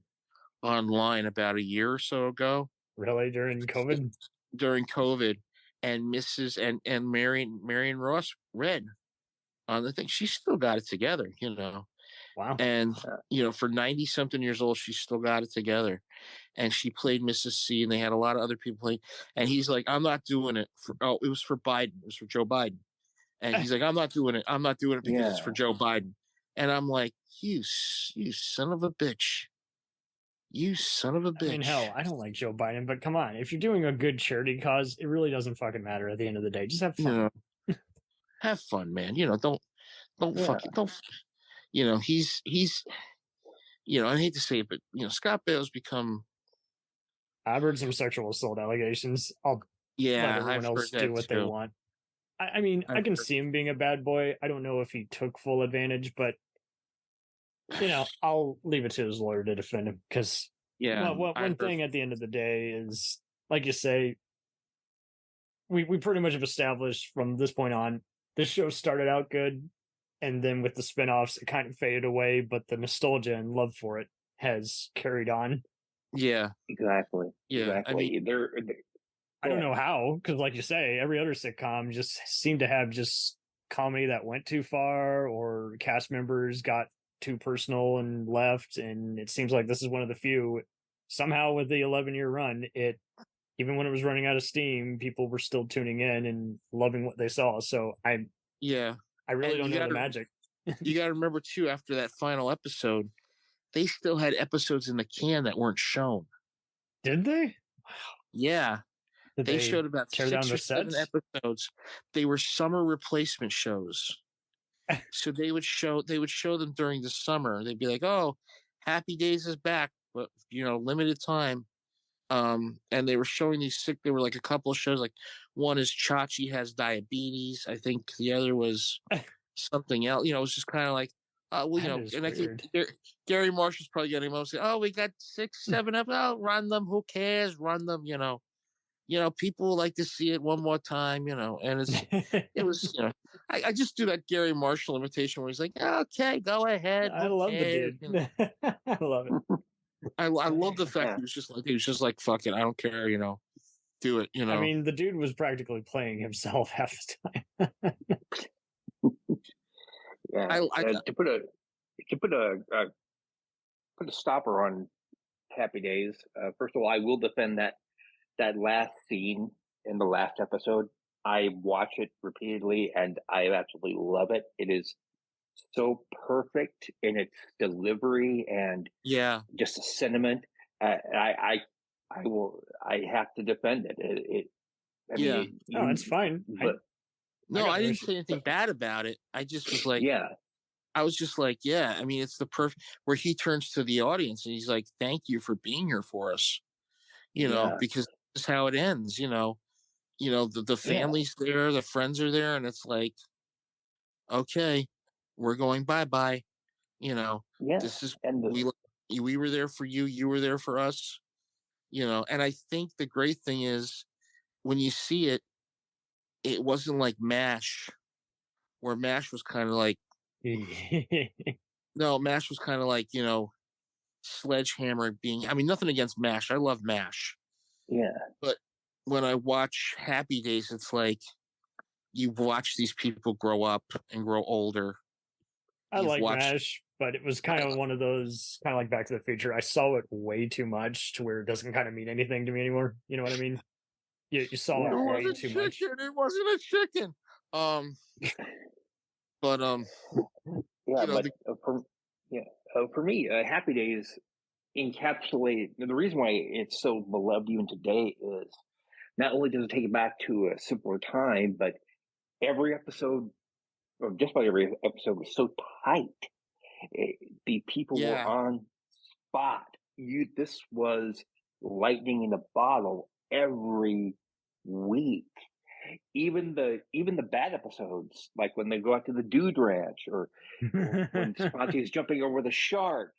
online about a year or so ago. Really, during COVID? During COVID, and Mrs. and Marion Ross read on the thing. She still got it together, Wow. And for 90 something years old, she still got it together. And she played Mrs. C, and they had a lot of other people playing. And he's like, I'm not doing it. It was for Biden. It was for Joe Biden. And he's like, I'm not doing it. I'm not doing it because it's for Joe Biden. And I'm like, you son of a bitch. You son of a bitch. I mean, hell, I don't like Joe Biden, but come on. If you're doing a good charity cause, it really doesn't fucking matter at the end of the day. Just have fun. Have fun, man. Don't he's I hate to say it, but Scott Baio's become. I've heard some sexual assault allegations. I'll let everyone else do what they want. I mean, I can see him being a bad boy. I don't know if he took full advantage, but I'll leave it to his lawyer to defend him, because one thing at the end of the day is, like you say, we pretty much have established from this point on, this show started out good, and then with the spinoffs, it kind of faded away, but the nostalgia and love for it has carried on. Yeah, exactly. Yeah, exactly. I don't know how, because like you say, every other sitcom just seemed to have comedy that went too far or cast members got too personal and left. And it seems like this is one of the few. Somehow, with the 11-year run, it even when it was running out of steam, people were still tuning in and loving what they saw. So I really don't know the magic. You got to remember too, after that final episode, they still had episodes in the can that weren't shown. Did they? Yeah. They showed about 6 or 7 episodes. They were summer replacement shows. So they would show them during the summer. They'd be like, "Oh, Happy Days is back, but limited time." And they were showing these there were like a couple of shows, like one is Chachi has diabetes. I think the other was something else. It was just kind of like, and I think Garry Marshall's probably getting mostly, "Oh, we got 6, 7 episodes. Oh, run them. Who cares? Run them." People like to see it one more time, and it was, I just do that Garry Marshall invitation where he's like, "Okay, go ahead." I love the dude. I love it. I love the fact he was just like, "Fuck it, I don't care," do it. I mean, the dude was practically playing himself half the time. To put a stopper on Happy Days. First of all, I will defend that last scene in the last episode. I watch it repeatedly and I absolutely love it. It is so perfect in its delivery and just the sentiment. I have to defend it. It's fine. But I didn't say anything bad about it. I just was like, I was just like, I mean, it's the perfect where he turns to the audience and he's like, "Thank you for being here for us," because this is how it ends. The family's there, the friends are there, and it's like, okay, we're going bye-bye. This is we were there for you, you were there for us. And I think the great thing is when you see it, it wasn't like MASH, where MASH was kind of like no, MASH was kind of like, Sledgehammer being, I mean, nothing against MASH. I love MASH. Yeah. But when I watch Happy Days, it's like you watch these people grow up and grow older. I like MASH, but it was kind of one of those, kind of like Back to the Future. I saw it way too much to where it doesn't kind of mean anything to me anymore. You know what I mean? You saw it way too much. It wasn't a chicken. For me, Happy Days encapsulate the reason why it's so beloved even today is not only does it take it back to a simpler time, but every episode, or just about every episode, was so tight. The people were on spot. This was lightning in a bottle every week. Even the bad episodes, like when they go out to the Dude Ranch, or when Sponty is jumping over the shark,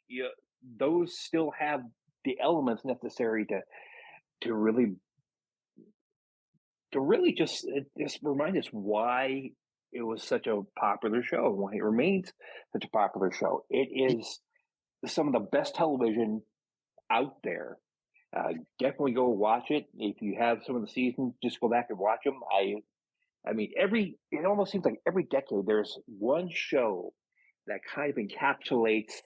those still have the elements necessary to really just remind us why it was such a popular show, why it remains such a popular show. It is some of the best television out there. Definitely go watch it. If you have some of the seasons, just go back and watch them. I mean, it almost seems like every decade there's one show that kind of encapsulates,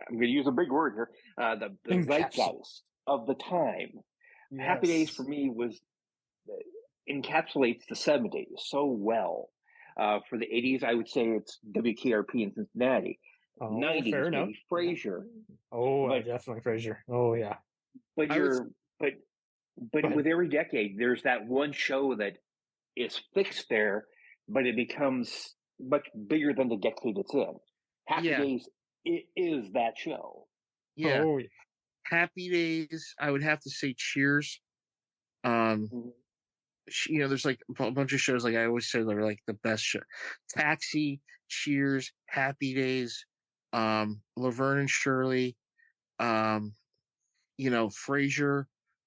I'm going to use a big word here, the zeitgeist of the time. Yes. Happy Days for me encapsulates the 70s so well. For the 80s, I would say it's WKRP in Cincinnati. 90s, maybe Frasier. Definitely Frasier. Oh yeah. But with every decade, there's that one show that is fixed there, but it becomes much bigger than the decade it's in. Happy Days, it is that show. Yeah. Happy Days, I would have to say Cheers. There's like a bunch of shows, like I always say, they're like the best show. Taxi, Cheers, Happy Days, Laverne and Shirley, Frasier.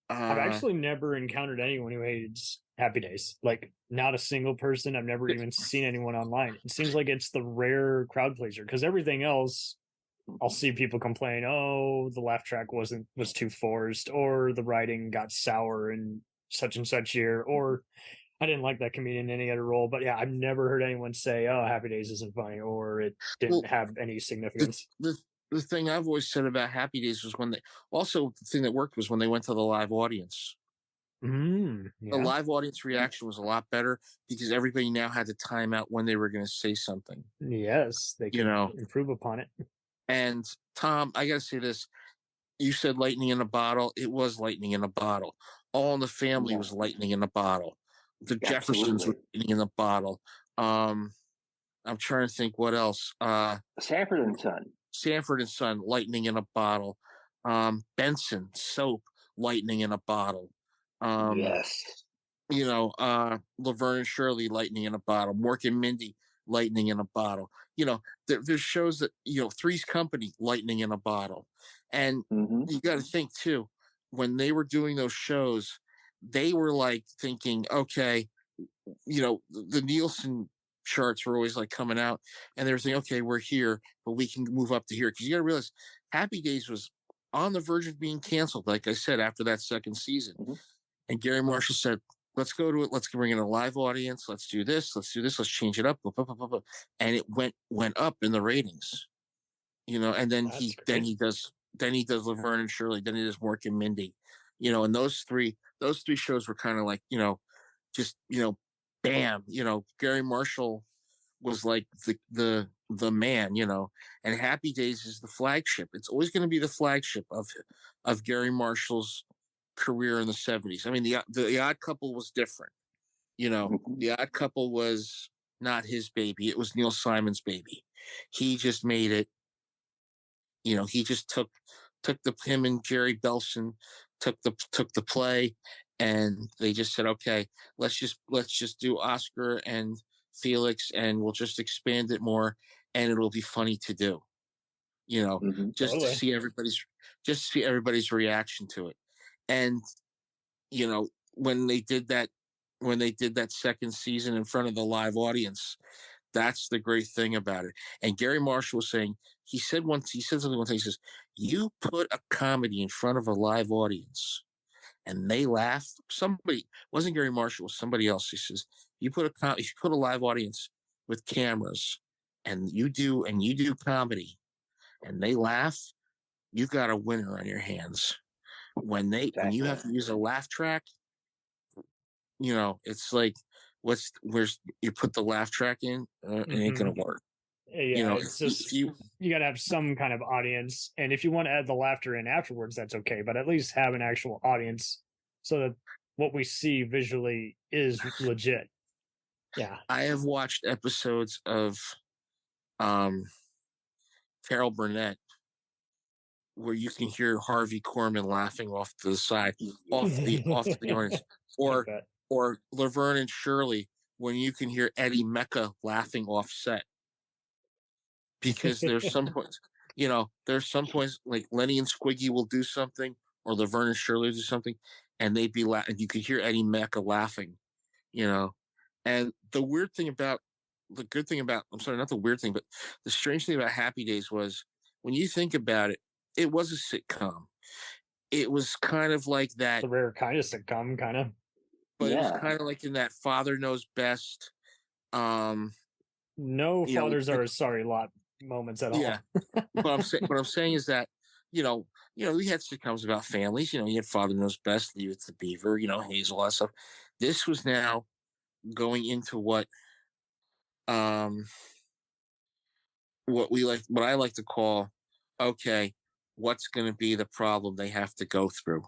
I've actually never encountered anyone who hates Happy Days. Like, not a single person. I've never even seen anyone online. It seems like it's the rare crowd pleaser, because everything else, I'll see people complain, "Oh, the laugh track was too forced," or the writing got sour in such and such year, or I didn't like that comedian in any other role, but yeah, I've never heard anyone say, "Oh, Happy Days isn't funny," or it didn't have any significance. The thing I've always said about Happy Days was when they also the thing that worked was when they went to the live audience. The live audience reaction was a lot better because everybody now had to time out when they were going to say something. Yes, they can improve upon it. And Tom, I got to say this. You said lightning in a bottle. It was lightning in a bottle. All in the Family was lightning in a bottle. The Jeffersons were lightning in a bottle. I'm trying to think what else. Sanford and Son. Sanford and Son, lightning in a bottle. Benson, Soap, lightning in a bottle. Yes. Laverne and Shirley, lightning in a bottle. Mork and Mindy, lightning in a bottle. There's shows that, Three's Company, lightning in a bottle. And you got to think too, when they were doing those shows, they were like thinking, okay, the Nielsen charts were always like coming out and they were thinking, okay, we're here, but we can move up to here. Cause you got to realize Happy Days was on the verge of being canceled. Like I said, after that second season, and Garry Marshall said, let's go to it. Let's bring in a live audience. Let's do this. Let's change it up. And it went up in the ratings, and then he does Laverne and Shirley. Then he does Mork and Mindy, and those three shows were kind of like, just, bam, Garry Marshall was like the man, and Happy Days is the flagship. It's always going to be the flagship of Garry Marshall's career in the 70s. I mean, the Odd Couple was different. The Odd Couple was not his baby. It was Neil Simon's baby. He just made it, he just took him and Jerry Belson took the play, and they just said, okay, let's just do Oscar and Felix, and we'll just expand it more, and it'll be funny to do, just to see everybody's reaction to it. And when they did that second season in front of the live audience, that's the great thing about it. And Garry Marshall was saying, he said something one time. He says, you put a comedy in front of a live audience and they laugh. Somebody, wasn't Garry Marshall, it was somebody else. He says, if you put a live audience with cameras and you do comedy and they laugh, you've got a winner on your hands. When you have to use a laugh track, it's like, where's you put the laugh track in, it ain't gonna work. Yeah, it's just you got to have some kind of audience, and if you want to add the laughter in afterwards, that's okay. But at least have an actual audience so that what we see visually is legit. Yeah, I have watched episodes of Carol Burnett where you can hear Harvey Korman laughing off to the side, off the audience, or Laverne and Shirley when you can hear Eddie Mecca laughing off set. Because there's some points like Lenny and Squiggy will do something, or Laverne and Shirley will do something, and they'd be laughing. You could hear Eddie Mecca laughing, And the weird thing about, but the strange thing about Happy Days was, when you think about it, it was a sitcom. It was kind of like that. The rare kind of sitcom, kind of. But it was kind of like in that Father Knows Best. No fathers are a sorry lot moments at all. Yeah. What I'm saying is that, we had sitcoms about families. You had Father Knows Best, Leave It to Beaver, Hazel, all that stuff. This was now going into what I like to call, okay, what's going to be the problem they have to go through,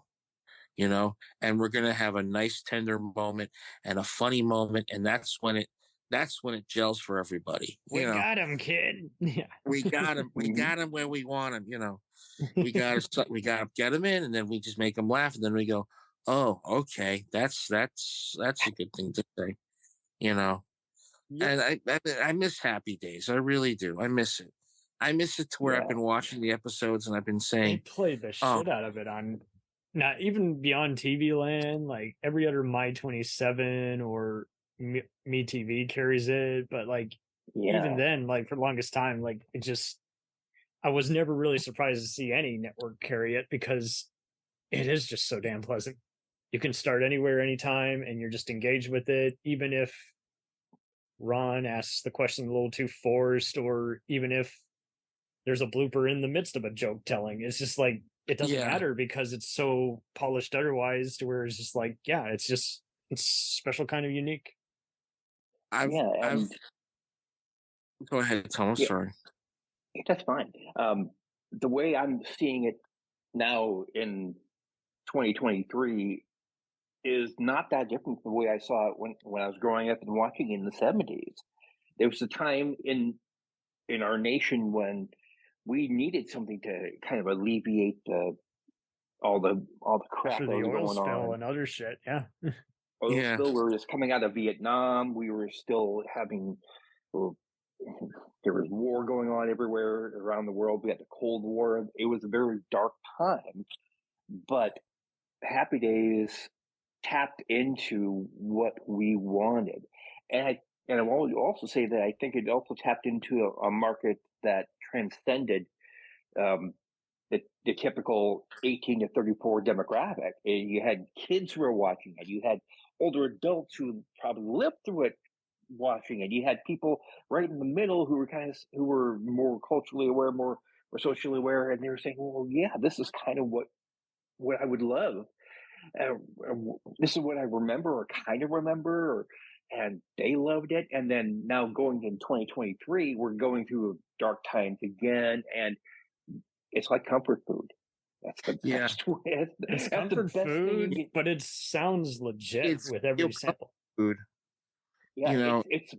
and we're going to have a nice tender moment and a funny moment, and that's when it gels for everybody. We got him, kid. Yeah, we got him. We got him where we want him. We got to get him in, and then we just make him laugh, and then we go, oh, okay, that's a good thing to say, Yep. And I miss Happy Days. I really do. I miss it. I miss it to where I've been watching the episodes and I've been saying, they played the shit out of it on, not even beyond TV Land, like every other My 27 or Me TV carries it, but like even then, like for the longest time, like it just, I was never really surprised to see any network carry it because it is just so damn pleasant. you can start anywhere, anytime, and you're just engaged with it, even if Ron asks the question a little too forced, or even if there's a blooper in the midst of a joke telling. It's just like, it doesn't matter because it's so polished otherwise, to where it's just like, yeah, it's special, kind of unique. Go ahead, Tom. I'm sorry. That's fine. The way I'm seeing it now in 2023 is not that different from the way I saw it when I was growing up and watching in the 70s. There was a time in our nation when we needed something to kind of alleviate all the crap that was going on and other shit. Yeah. Oil spill. We were just coming out of Vietnam. We were still having. There was war going on everywhere around the world. We had the Cold War. It was a very dark time, but Happy Days tapped into what we wanted, and I will also say that I think it also tapped into a market that transcended the typical 18 to 34 demographic. And you had kids who were watching it. You had older adults who probably lived through it watching it. You had people right in the middle who were more culturally aware, more socially aware, and they were saying, "Well, yeah, this is kind of what I would love. This is what I remember, or kind of remember." And they loved it. And then now going in 2023, we're going through dark times again, and it's like comfort food. That's the best way. It's comfort food, but it sounds legit with every sample. Food. Yeah, it's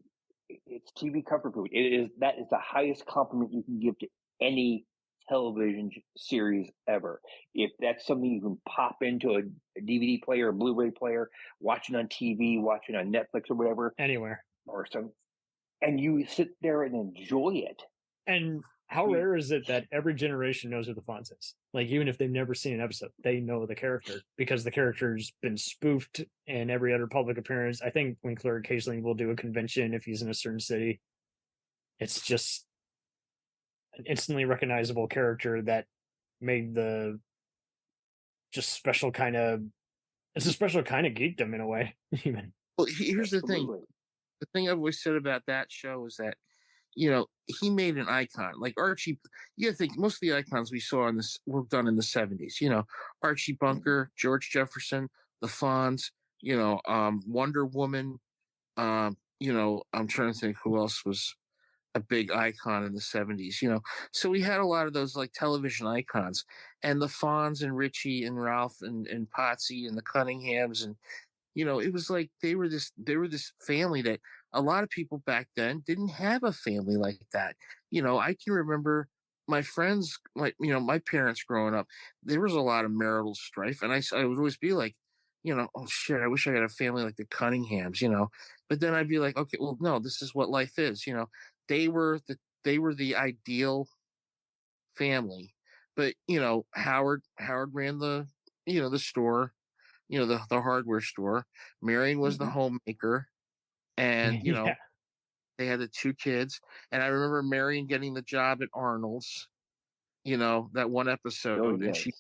TV comfort food. That is the highest compliment you can give to any television series ever. If that's something you can pop into a DVD player, a Blu-ray player, watching on TV, watching on Netflix or whatever, anywhere, or some, and you sit there and enjoy it. And how rare is it that every generation knows who the Fonz is? Like, even if they've never seen an episode, they know the character because the character's been spoofed in every other public appearance. I think Winkler occasionally will do a convention if he's in a certain city. It's just an instantly recognizable character that made the just special kind of, it's a special kind of geekdom in a way. Even. Well, here's the thing. The thing I've always said about that show is that, he made an icon. Like Archie, you gotta think most of the icons we saw in this were done in the 70s. Archie Bunker, George Jefferson, the Fonz, Wonder Woman. I'm trying to think who else was a big icon in the 70s. So we had a lot of those like television icons, and the Fonz and Richie and Ralph and Potsy and the Cunninghams, and it was like they were this family that a lot of people back then didn't have a family like that. I can remember my friends, like, my parents growing up, there was a lot of marital strife. And I would always be like, oh shit, I wish I had a family like the Cunninghams, but then I'd be like, okay, well, no, this is what life is. They were the ideal family, but, Howard ran the store, the hardware store. Marion was the homemaker. And, they had the two kids. And I remember Marion getting the job at Arnold's, that one episode. Oh, yes. And she,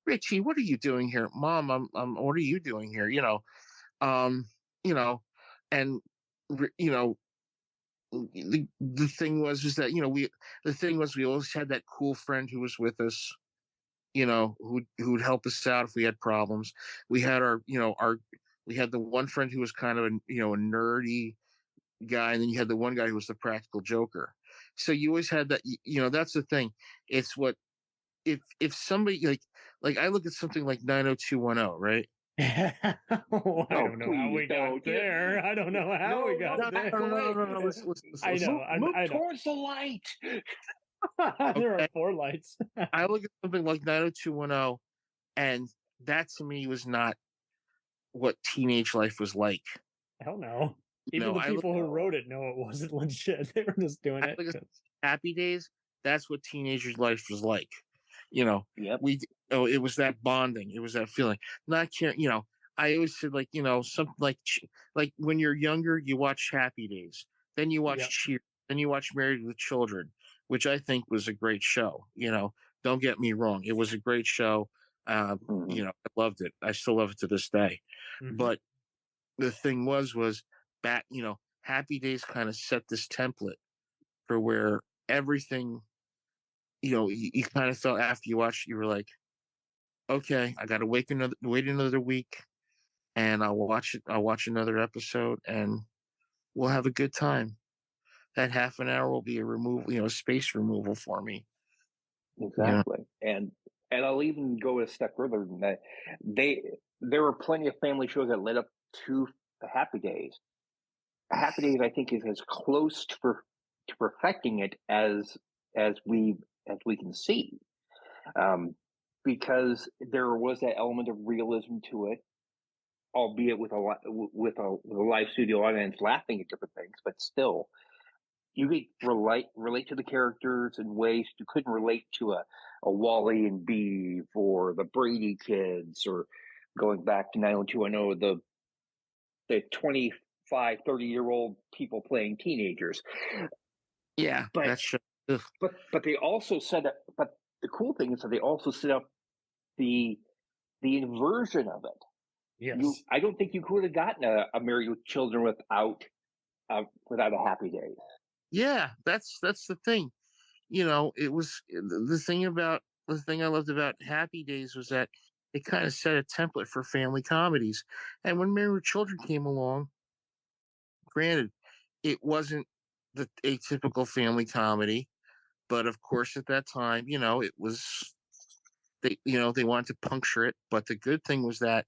Richie, what are you doing here? Mom, what are you doing here? And, the thing was that, we always had that cool friend who was with us, who'd help us out if we had problems. We had we had the one friend who was kind of a nerdy guy, and then you had the one guy who was the practical joker. So you always had that. That's the thing. It's what if somebody like I look at something like 90210, right? I don't know how we got there. I don't know how we got there. No. Listen, I know. Move I know. towards the light. There are 4 lights. I look at something like 90210, and that to me was not what teenage life was like. Hell no. Even the people who wrote it know it wasn't legit. They were just doing it. Happy Days, that's what teenagers' life was like. Yep. It was that bonding. It was that feeling. Not caring, I always said, like, something like when you're younger, you watch Happy Days. Then you watch Cheers. Then you watch Married with Children, which I think was a great show. Don't get me wrong. It was a great show. You know, I loved it. I still love it to this day. But the thing was back, you know, Happy Days kind of set this template for where everything, you know, you kind of felt after you watched, you were like, okay, I got to wait another week, and I'll watch it. I'll watch another episode, and we'll have a good time. That half an hour will be a removal, you know, space removal for me. Exactly. Yeah. And I'll even go a step further than that. There were plenty of family shows that led up to Happy Days. Happy Days, I think, is as close to perfecting it as we can see, because there was that element of realism to it, albeit with a live studio audience laughing at different things, but still, you could relate to the characters in ways you couldn't relate to a Wally and Beeve or the Brady kids, or going back to 90210, the 25, 30-year-old people playing teenagers. Yeah, but they also set up. But the cool thing is that they also set up the inversion of it. Yes, I don't think you could have gotten a Married with Children without a Happy Days. Yeah, that's the thing. You know, it was the thing I loved about Happy Days was that it kind of set a template for family comedies. And when Married with Children came along, granted, it wasn't the atypical family comedy, but of course at that time, you know, it was they wanted to puncture it. But the good thing was that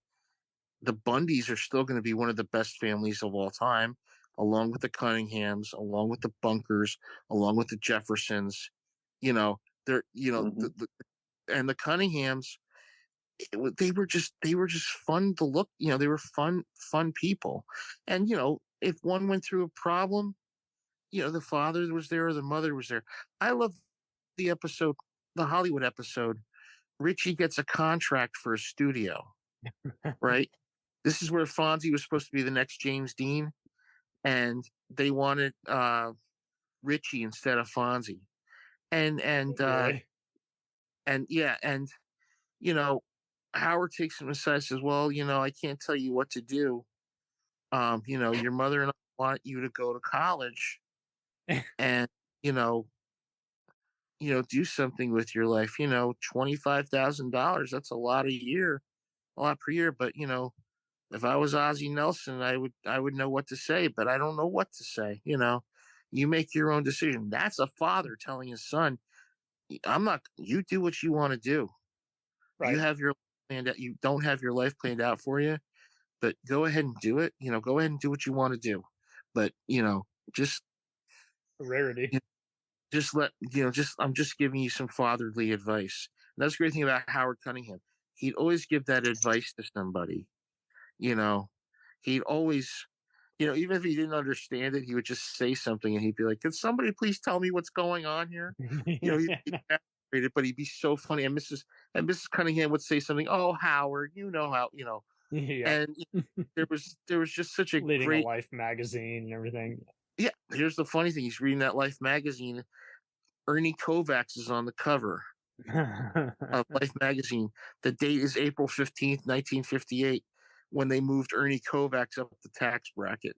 the Bundys are still going to be one of the best families of all time, along with the Cunninghams, along with the Bunkers, along with the Jeffersons. You know, they're and the Cunninghams. They were just fun to look. You know, they were fun people. And you know, if one went through a problem, you know, the father was there or the mother was there. I love the episode, the Hollywood episode. Richie gets a contract for a studio, right? This is where Fonzie was supposed to be the next James Dean, and they wanted Richie instead of Fonzie. And you know, Howard takes him aside and says, well, you know, I can't tell you what to do. You know, your mother and I want you to go to college and, you know, do something with your life. You know, $25,000, that's a lot per year. But, you know, if I was Ozzie Nelson, I would know what to say, but I don't know what to say. You know, you make your own decision. That's a father telling his son, you do what you want to do. Right. You have your planned out. You don't have your life planned out for you, but go ahead and do it. You know, go ahead and do what you want to do. But, you know, just rarity. I'm just giving you some fatherly advice. And that's the great thing about Howard Cunningham. He'd always give that advice to somebody. You know, he'd always, you know, even if he didn't understand it, he would just say something and he'd be like, "Can somebody please tell me what's going on here?" You know, he'd but he'd be so funny. And Mrs. Cunningham would say something, "Oh, Howard, you know how, you know." Yeah. And there was just such a Leading great a Life magazine and everything. Yeah, here's the funny thing: he's reading that Life magazine. Ernie Kovacs is on the cover of Life magazine. The date is April 15th, 1958, when they moved Ernie Kovacs up the tax bracket.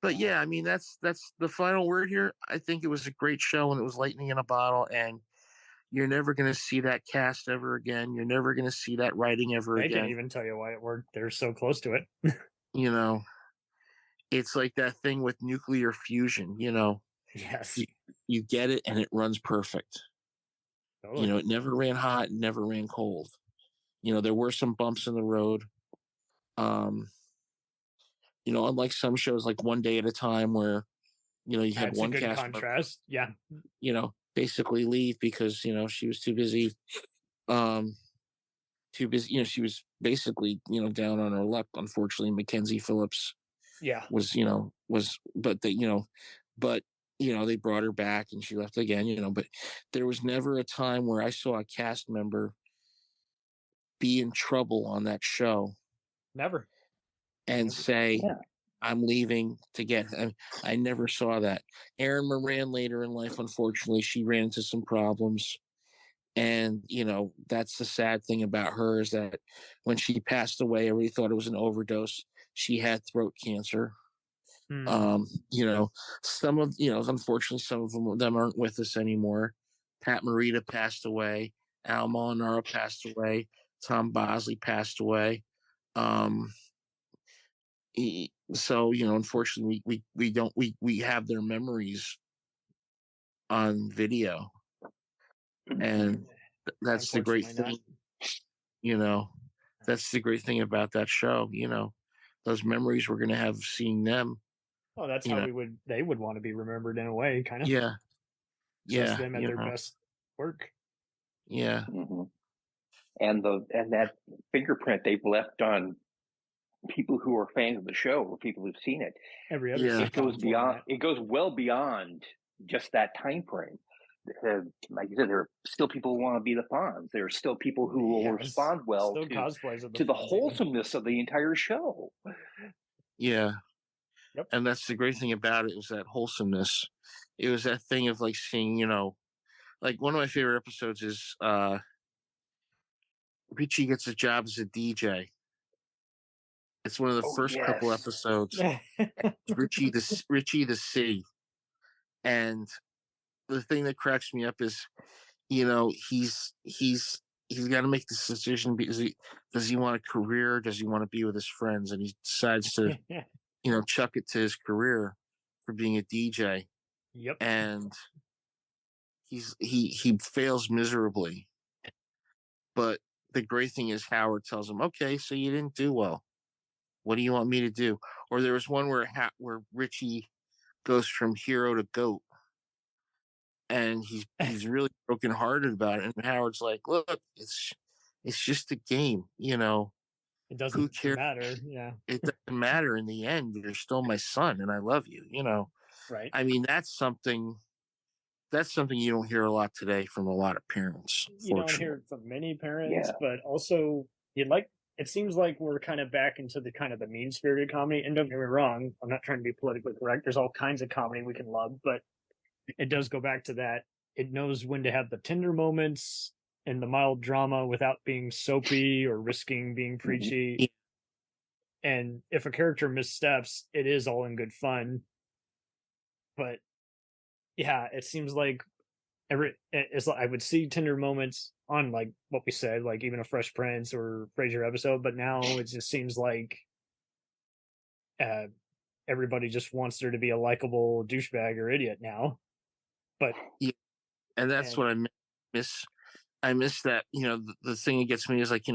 But yeah, I mean, that's the final word here. I think it was a great show and it was lightning in a bottle, and you're never going to see that cast ever again. You're never going to see that writing ever again. I can't even tell you why it worked. They're so close to it. You know, it's like that thing with nuclear fusion, you know. Yes. You get it and it runs perfect. Totally. You know, it never ran hot, never ran cold. You know, there were some bumps in the road. You know, unlike some shows like One Day at a Time where, you know, you had one cast contrast. Yeah. You know, basically leave because, you know, she was too busy. You know, she was basically, you know, down on her luck. Unfortunately, Mackenzie Phillips was they brought her back and she left again, you know, but there was never a time where I saw a cast member be in trouble on that show. Never. And say, I'm leaving to get, I never saw that. Erin Moran later in life, unfortunately, she ran into some problems And, that's the sad thing about her, is that when she passed away, everybody thought it was an overdose. She had throat cancer. Some of, unfortunately, some of them aren't with us anymore. Pat Morita passed away. Al Molinaro passed away. Tom Bosley passed away. So, unfortunately, we have their memories on video. And that's the great thing, that's the great thing about that show, those memories we're going to have seeing them. Oh, that's how they would want to be remembered in a way, kind of. Yeah. Just them at their best work. Yeah. Mm-hmm. And that fingerprint they've left on people who are fans of the show, or people who've seen it. Every episode. It goes beyond. It goes well beyond just that time frame. Like you said, there are still people who want to be the Fonz. There are still people who will respond well to the wholesomeness of the entire show. Yeah. Yep. And that's the great thing about it, was that wholesomeness. It was that thing of like seeing, like one of my favorite episodes is Richie gets a job as a DJ. It's one of the first couple episodes. Richie the C. And the thing that cracks me up is, he's got to make this decision, because does he want a career? Does he want to be with his friends? And he decides to, chuck it to his career for being a DJ. Yep. And he fails miserably. But the great thing is Howard tells him, okay, so you didn't do well. What do you want me to do? Or there was one where Richie goes from hero to goat. And he's really brokenhearted about it. And Howard's like, look, it's just a game, It doesn't matter. Yeah. It doesn't matter in the end. You're still my son and I love you, Right. I mean, that's something you don't hear a lot today from a lot of parents. You don't hear it from many parents, but also it seems like we're kind of back into the kind of the mean-spirited comedy. And don't get me wrong, I'm not trying to be politically correct. There's all kinds of comedy we can love, but it does go back to that. It knows when to have the tender moments and the mild drama without being soapy or risking being preachy. Yeah. And if a character missteps, it is all in good fun. But yeah, it seems like I would see tender moments on, like what we said, like even a Fresh Prince or Frasier episode, but now it just seems like everybody just wants there to be a likable douchebag or idiot now. But yeah, and that's what I miss. I miss that. The thing that gets me is like,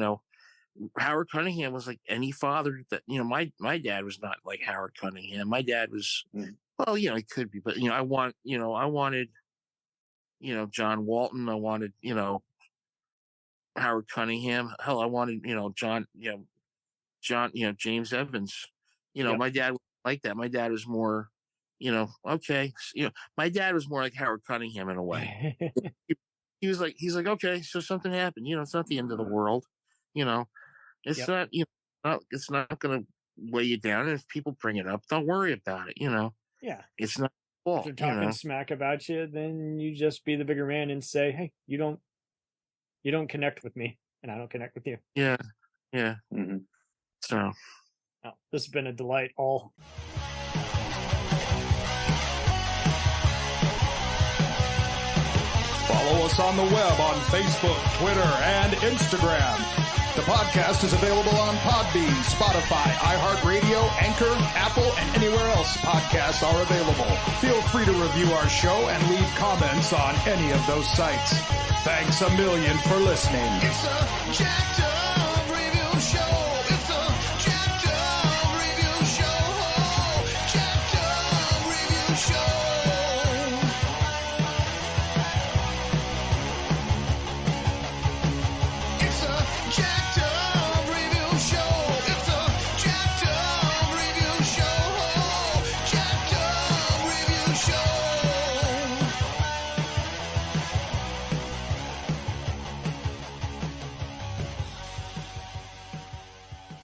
Howard Cunningham was like any father that, my dad was not like Howard Cunningham. My dad was, well, he could be, but I wanted, John Walton. I wanted, Howard Cunningham. Hell, I wanted, James Evans. My dad was like that. My dad was more, okay. My dad was more like Howard Cunningham in a way. He's like, okay, so something happened. It's not the end of the world. It's not, it's not going to weigh you down. And if people bring it up, don't worry about it. Yeah. It's not fault. If they're talking smack about you, then you just be the bigger man and say, hey, you don't connect with me and I don't connect with you. Yeah. Yeah. Mm-hmm. So. Oh, this has been a delight. All. Follow us on the web on Facebook, Twitter, and Instagram. The podcast is available on Podbean, Spotify, iHeartRadio, Anchor, Apple, and anywhere else podcasts are available. Feel free to review our show and leave comments on any of those sites. Thanks a million for listening. It's a